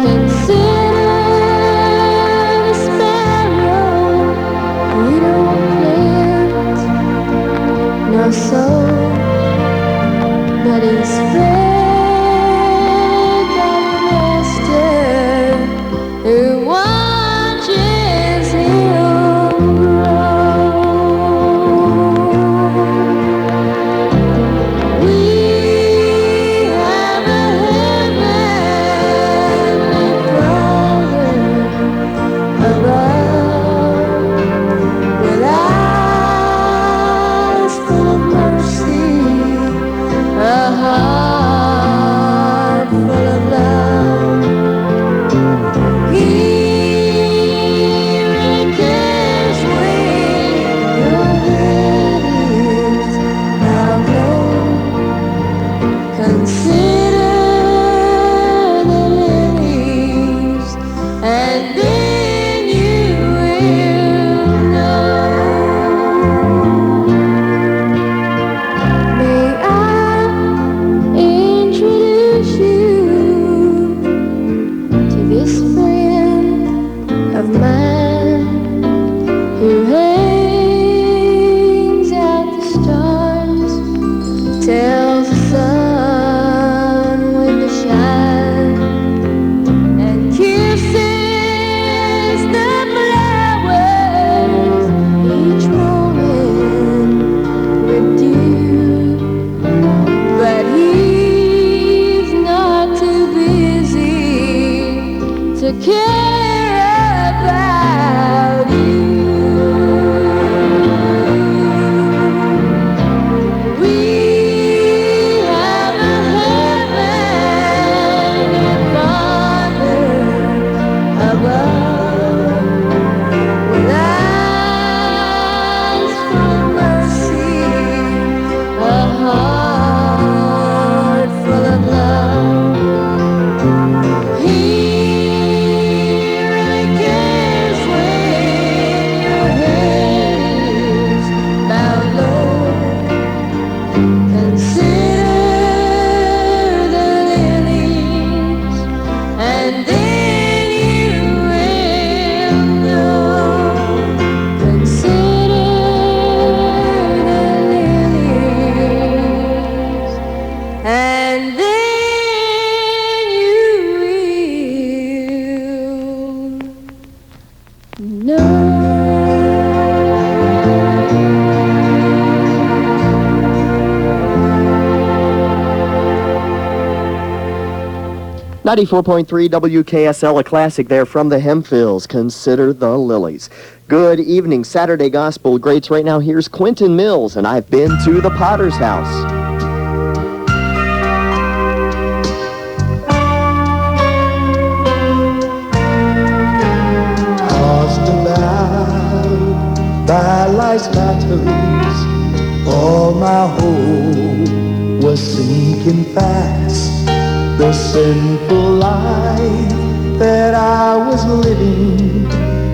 Consider the sparrow, we don't plant nor sow, but he's fed by the master who watches him grow. We have a heavenly Father above, with eyes full of mercy, a heart full of love. He really cares when your head is bowed low. Consider the lilies, and then you will know. May I introduce you to this friend of mine who hangs out the stars, tells the sun when to shine, and kisses the flowers each morning with dew. But he's not too busy to care about you. We have a heavenly Father above, with eyes full of mercy, a heart full of love. He really cares when your head is bowed low. Consider the lilies, and then you will know. Consider the lilies, and then you will know. 94.3 WKSL, a classic there from the Hempfills. Consider the lilies. Good evening, Saturday Gospel Greats. Right now, here's Quentin Mills, and I've been to the Potter's House. Tossed about by life's battles, all my hope was sinking fast. The sinful life that I was living,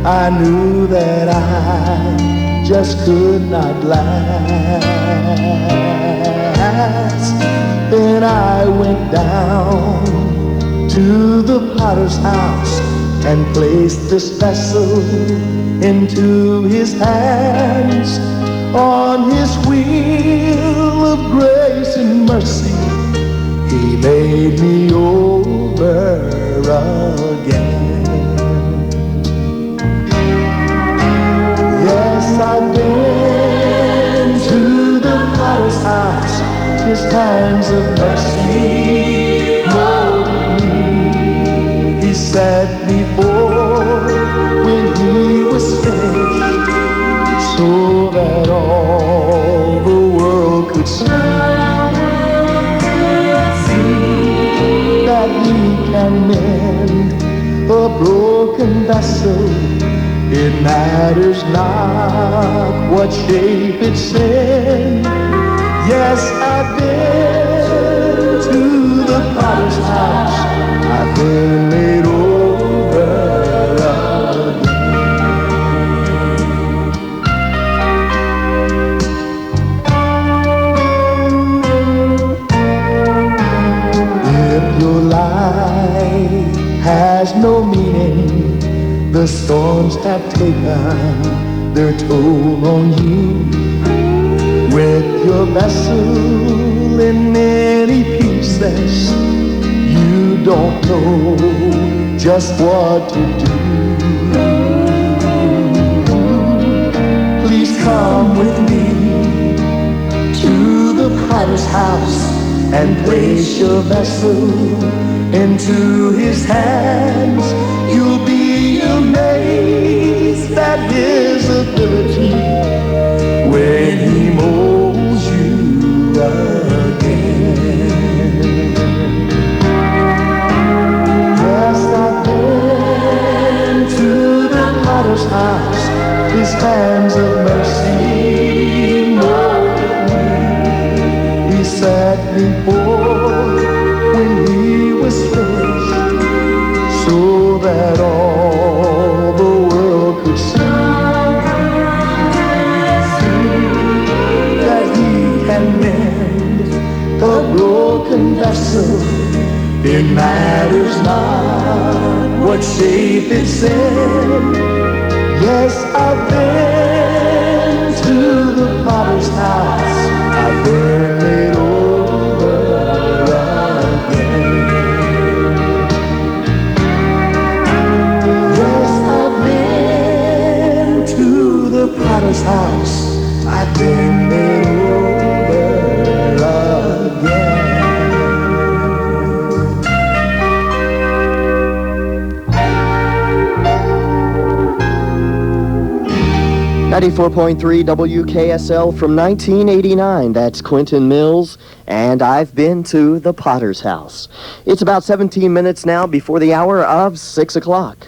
I knew that I just could not last. Then I went down to the Potter's house and placed this vessel into his hands. On his wheel of grace and mercy, he made me over again. Yes, I've been to the Potter's house. His hands of mercy molded me. He set me forth when he was finished, so that all the world could see that he can mend a broken vessel. It matters not what shape it's in. Yes, I've been to the Potter's house. I've been made over again. taken their toll on you. With your vessel in many pieces, you don't know just what to do. Please come with me to the potter's house and place your vessel into his hands. You'll be amazed at his ability when he molds you again. Yes, I've been to the potter's house, his hands of mercy molded me. He set me forth when he was finished, so that all the world could see that he can mend a broken vessel. It matters not what shape it's in. Yes, I've been to the potter's house. I've been it over again. Yes, I've been to the potter's house. I've been it over again. 94.3 WKSL from 1989. That's Quentin Mills, and I've been to the Potter's House. It's about 17 minutes now before the hour of 6 o'clock.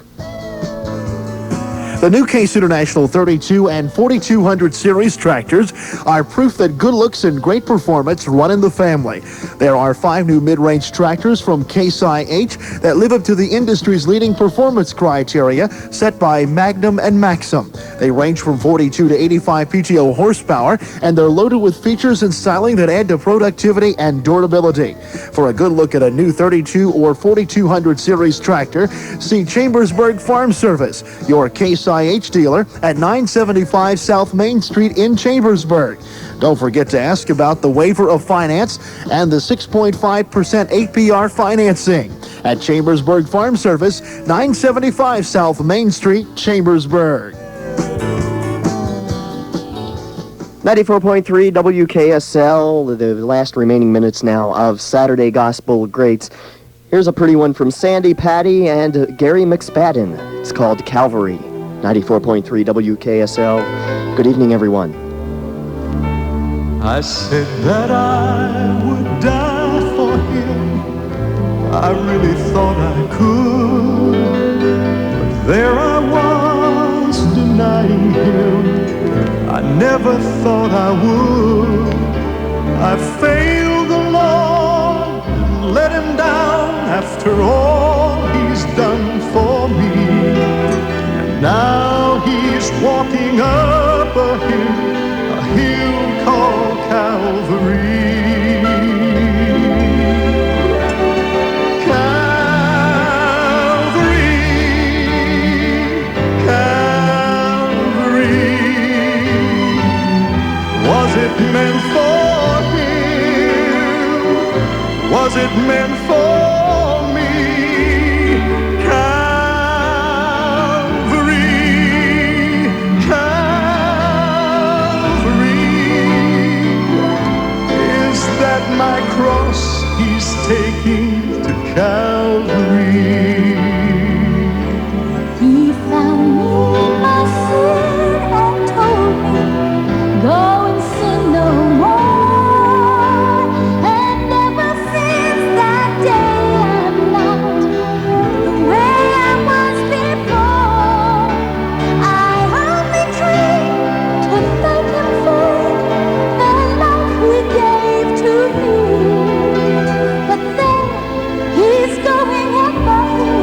The new Case International 32 and 4200 series tractors are proof that good looks and great performance run in the family. There are 5 new mid-range tractors from Case IH that live up to the industry's leading performance criteria set by Magnum and Maxim. They range from 42 to 85 PTO horsepower, and they're loaded with features and styling that add to productivity and durability. For a good look at a new 32 or 4200 series tractor, see Chambersburg Farm Service, your Case IH dealer at 975 South Main Street in Chambersburg. Don't forget to ask about the waiver of finance and the 6.5% APR financing at Chambersburg Farm Service, 975 South Main Street, Chambersburg. 94.3 WKSL, the last remaining minutes now of Saturday Gospel Greats. Here's a pretty one from Sandy, Patty, and Gary McSpadden. It's called Calvary. 94.3 WKSL. Good evening, everyone. I said that I would die for him. I really thought I could. But there I was denying him. I never thought I would. I failed the Lord and let him down after all he's done for me. And now he's walking up a hill called Calvary. Was it meant for him? Was it meant for me? Calvary, Calvary. Is that my cross he's taking to Calvary? He found me in my sin and told me, go. He's going up a hill.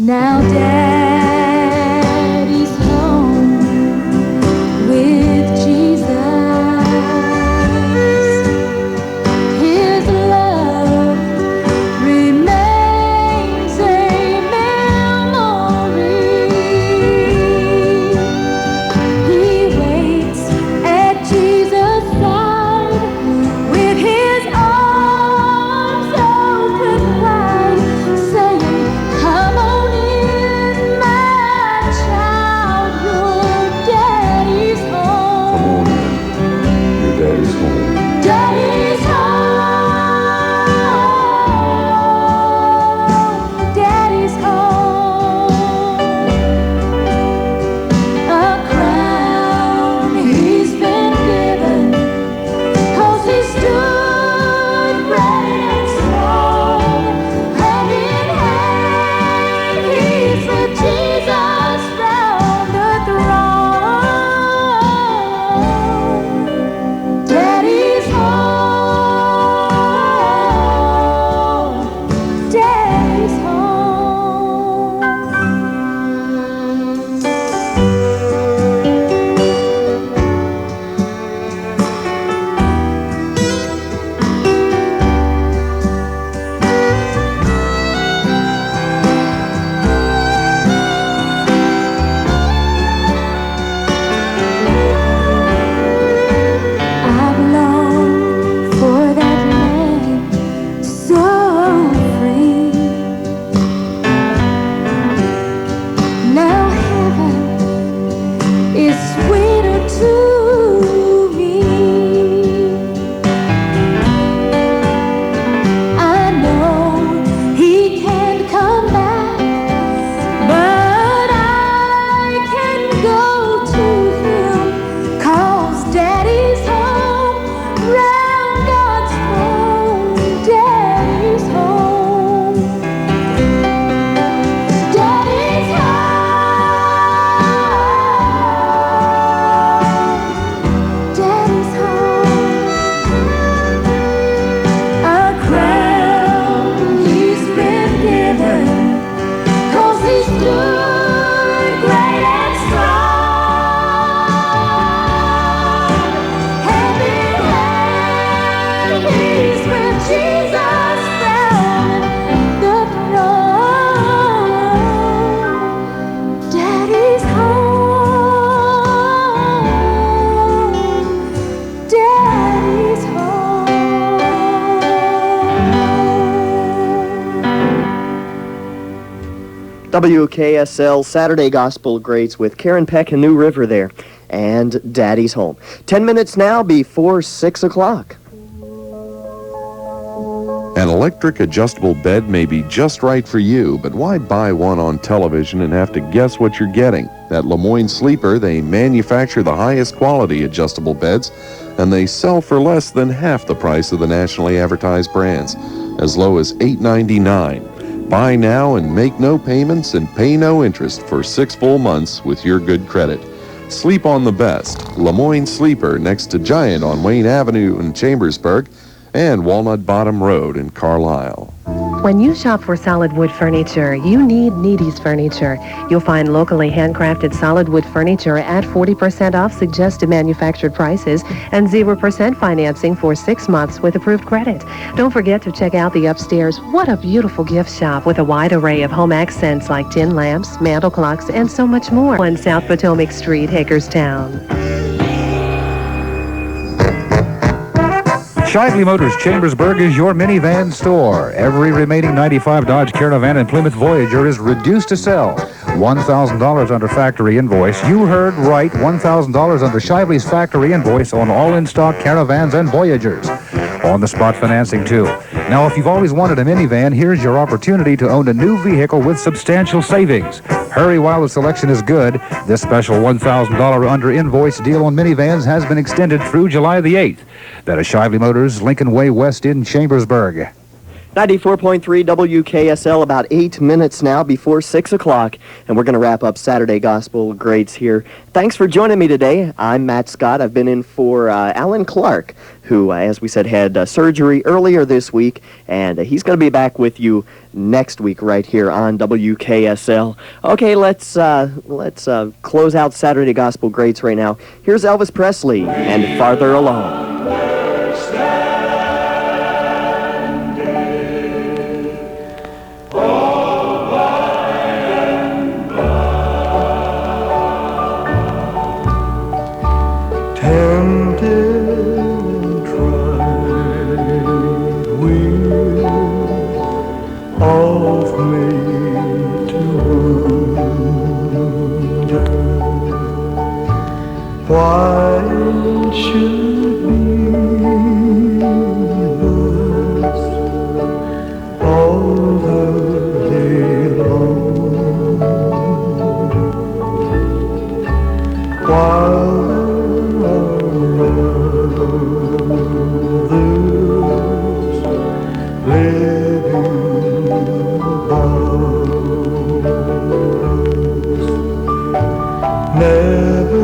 Now Daddy's home with Jesus. His love remains a memory. He waits at Jesus' side with his arms open wide, saying, "Come on in, my child, your daddy's home." Your daddy's home. Daddy's home. Daddy's home. A crown he's been given, 'cause he stood great and strong. Hand in hand, he's with Jesus round the throne. Daddy's home. Daddy's home. I've longed for that land so free. Now heaven is sweeter to me. I know he can't come back, but I can go to him, 'cause Daddy's home round God's throne. Daddy's home. Daddy's home. Daddy's home. A crown he's been given, 'cause he stood great and strong. Hand in hand, he's with Jesus round the throne. Daddy's home. Daddy's home. WKSL Saturday Gospel Greats with Karen Peck and New River there. And Daddy's home. 10 minutes now before 6 o'clock. An electric adjustable bed may be just right for you, but why buy one on television and have to guess what you're getting? At Lemoyne Sleeper, they manufacture the highest quality adjustable beds, and they sell for less than half the price of the nationally advertised brands, as low as $8.99. Buy now and make no payments and pay no interest for 6 full months with your good credit. Sleep on the best. Lemoyne Sleeper, next to Giant on Wayne Avenue in Chambersburg and Walnut Bottom Road in Carlisle. When you shop for solid wood furniture, you need Needy's Furniture. You'll find locally handcrafted solid wood furniture at 40% off suggested manufactured prices and 0% financing for 6 months with approved credit. Don't forget to check out the upstairs. What a beautiful gift shop with a wide array of home accents like tin lamps, mantel clocks, and so much more. On South Potomac Street, Hagerstown. Shively Motors Chambersburg is your minivan store. Every remaining 95 Dodge Caravan and Plymouth Voyager is reduced to sell. $1,000 under factory invoice. You heard right, $1,000 under Shively's factory invoice on all in-stock Caravans and Voyagers. On-the-spot financing, too. Now, if you've always wanted a minivan, here's your opportunity to own a new vehicle with substantial savings. Hurry while the selection is good. This special $1,000 under invoice deal on minivans has been extended through July the 8th. That is Shively Motors, Lincoln Way West in Chambersburg. 94.3 WKSL, about 8 minutes now before 6 o'clock, and we're going to wrap up Saturday Gospel Greats here. Thanks for joining me today. I'm Matt Scott. I've been in for Alan Clark, who, as we said, had surgery earlier this week, and he's going to be back with you next week right here on WKSL. Okay, let's close out Saturday Gospel Greats right now. Here's Elvis Presley and Farther Along. Why it should be thus all the day long, while others living above us, never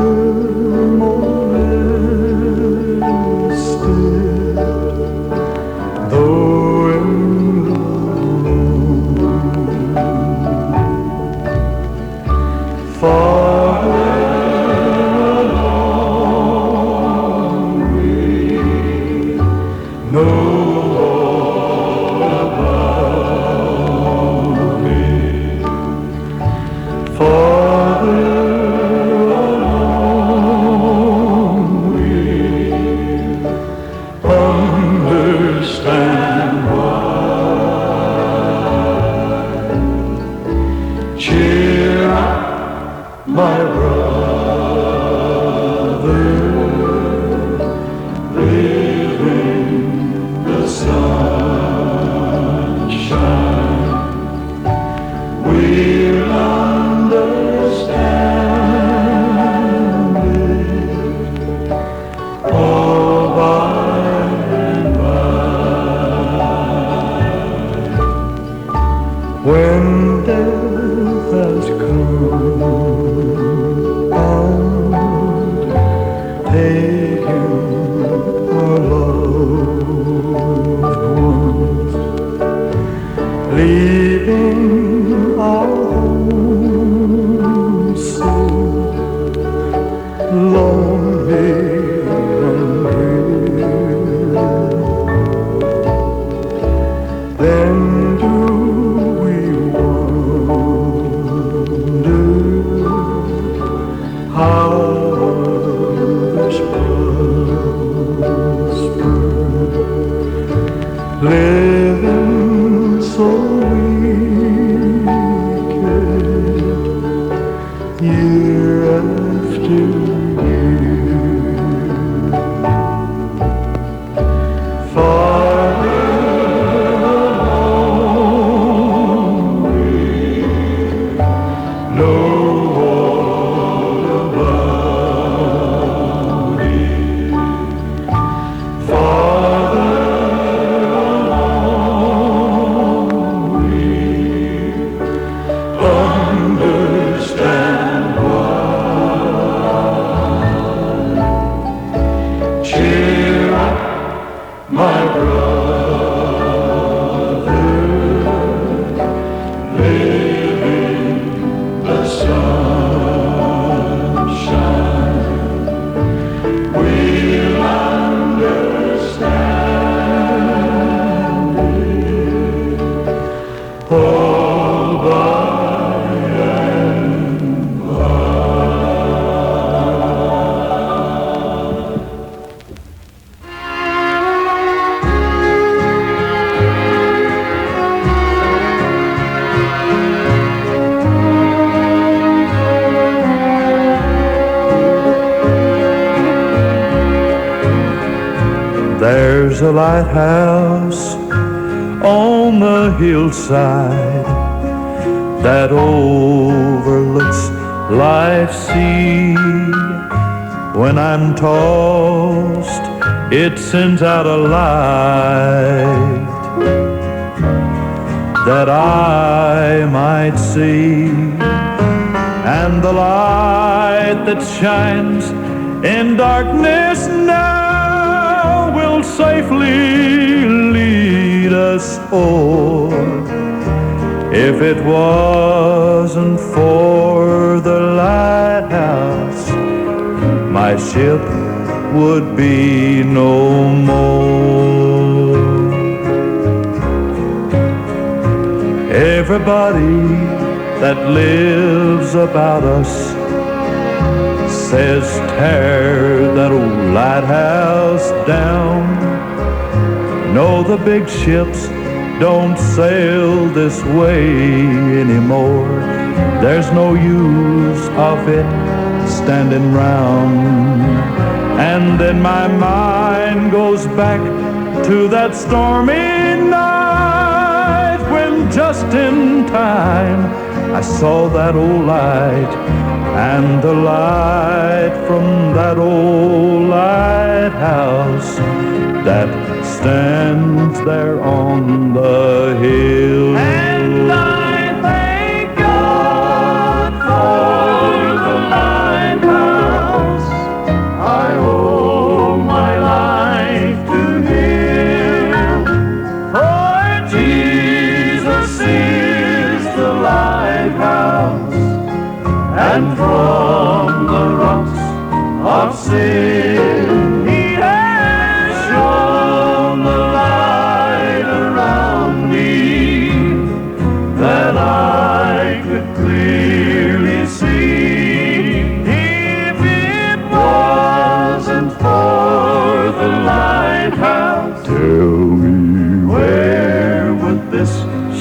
when death has come and taken our loved ones, leaving our home so lonely and drear, then living so wicked, year after year, farther along we know all about it, farther understand why. Cheer up, my brother, live in the sunshine. We'll understand it all by There's a lighthouse on the hillside that overlooks life's sea. When I'm tossed, it sends out a light that I might see, and the light that shines in darkness now will safely lead us o'er. If it wasn't for the lighthouse, my ship would be no more. Everybody that lives about us says tear that old lighthouse down. No, the big ships don't sail this way anymore. There's no use of it standing round. And then my mind goes back to that stormy night when just in time I saw that old light, and the light from that old lighthouse that stands there on the hill. And I thank God for the lighthouse. I owe my life to Him, for Jesus is the lighthouse, and from the rocks of sin He has shown the light around me, that I could clearly see. If it wasn't for the lighthouse, tell me, where would this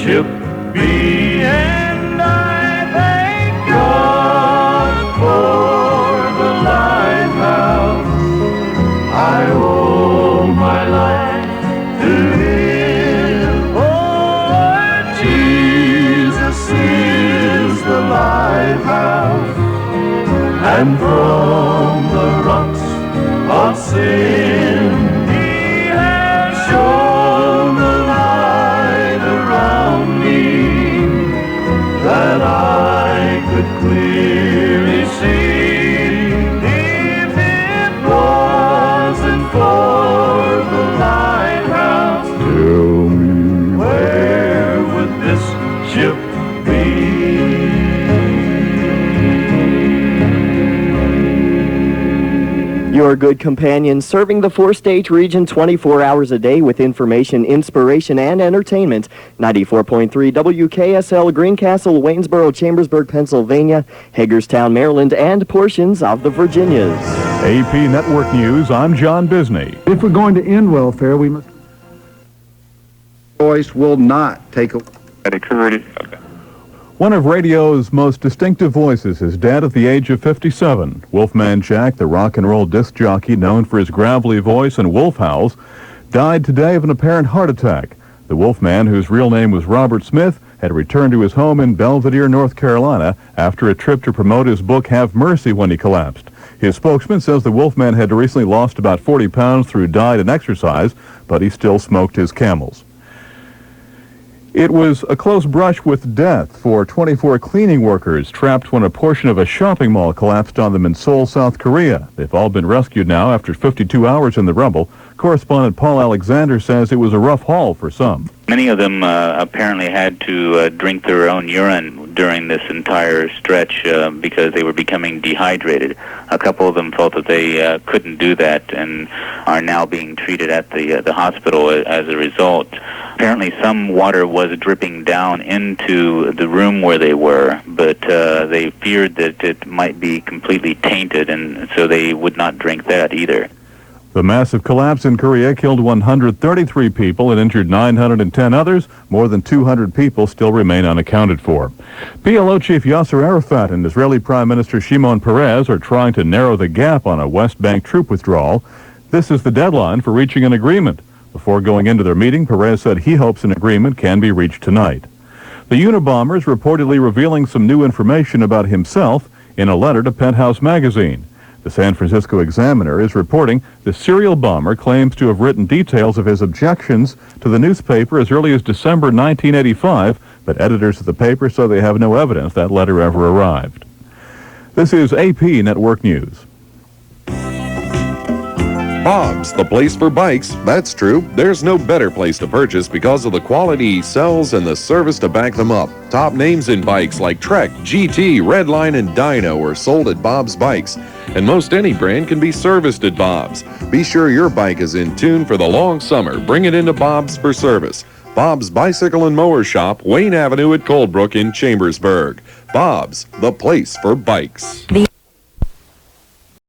ship be? And I thank God for the lighthouse. I owe my life to Him. Oh, Jesus is the lighthouse, and from the rocks of sin He has shown the light around me, that I could clearly see. If it wasn't for the lighthouse, tell me, where would this ship be? Your good companion, serving the four-state region 24 hours a day with information, inspiration, and entertainment. 94.3 WKSL, Greencastle, Waynesboro, Chambersburg, Pennsylvania, Hagerstown, Maryland, and portions of the Virginias. AP Network News, I'm John Bisney. If we're going to end welfare, we must... Voice will not take a... One of radio's most distinctive voices is dead at the age of 57. Wolfman Jack, the rock and roll disc jockey known for his gravelly voice and wolf howls, died today of an apparent heart attack. The Wolfman, whose real name was Robert Smith, had returned to his home in Belvedere, North Carolina, after a trip to promote his book Have Mercy when he collapsed. His spokesman says the Wolfman had recently lost about 40 pounds through diet and exercise, but he still smoked his Camels. It was a close brush with death for 24 cleaning workers trapped when a portion of a shopping mall collapsed on them in Seoul, South Korea. They've all been rescued now after 52 hours in the rubble. Correspondent Paul Alexander says it was a rough haul for some. Many of them apparently had to drink their own urine during this entire stretch because they were becoming dehydrated. A couple of them felt that they couldn't do that and are now being treated at the hospital as a result. Apparently some water was dripping down into the room where they were, but they feared that it might be completely tainted, and so they would not drink that either. The massive collapse in Korea killed 133 people and injured 910 others. More than 200 people still remain unaccounted for. PLO Chief Yasser Arafat and Israeli Prime Minister Shimon Peres are trying to narrow the gap on a West Bank troop withdrawal. This is the deadline for reaching an agreement. Before going into their meeting, Peres said he hopes an agreement can be reached tonight. The Unabomber is reportedly revealing some new information about himself in a letter to Penthouse magazine. The San Francisco Examiner is reporting the serial bomber claims to have written details of his objections to the newspaper as early as December 1985, but editors of the paper say they have no evidence that letter ever arrived. This is AP Network News. Bob's, the place for bikes. That's true. There's no better place to purchase because of the quality he sells and the service to back them up. Top names in bikes like Trek, GT, Redline, and Dyno are sold at Bob's Bikes. And most any brand can be serviced at Bob's. Be sure your bike is in tune for the long summer. Bring it into Bob's for service. Bob's Bicycle and Mower Shop, Wayne Avenue at Coldbrook in Chambersburg. Bob's, the place for bikes.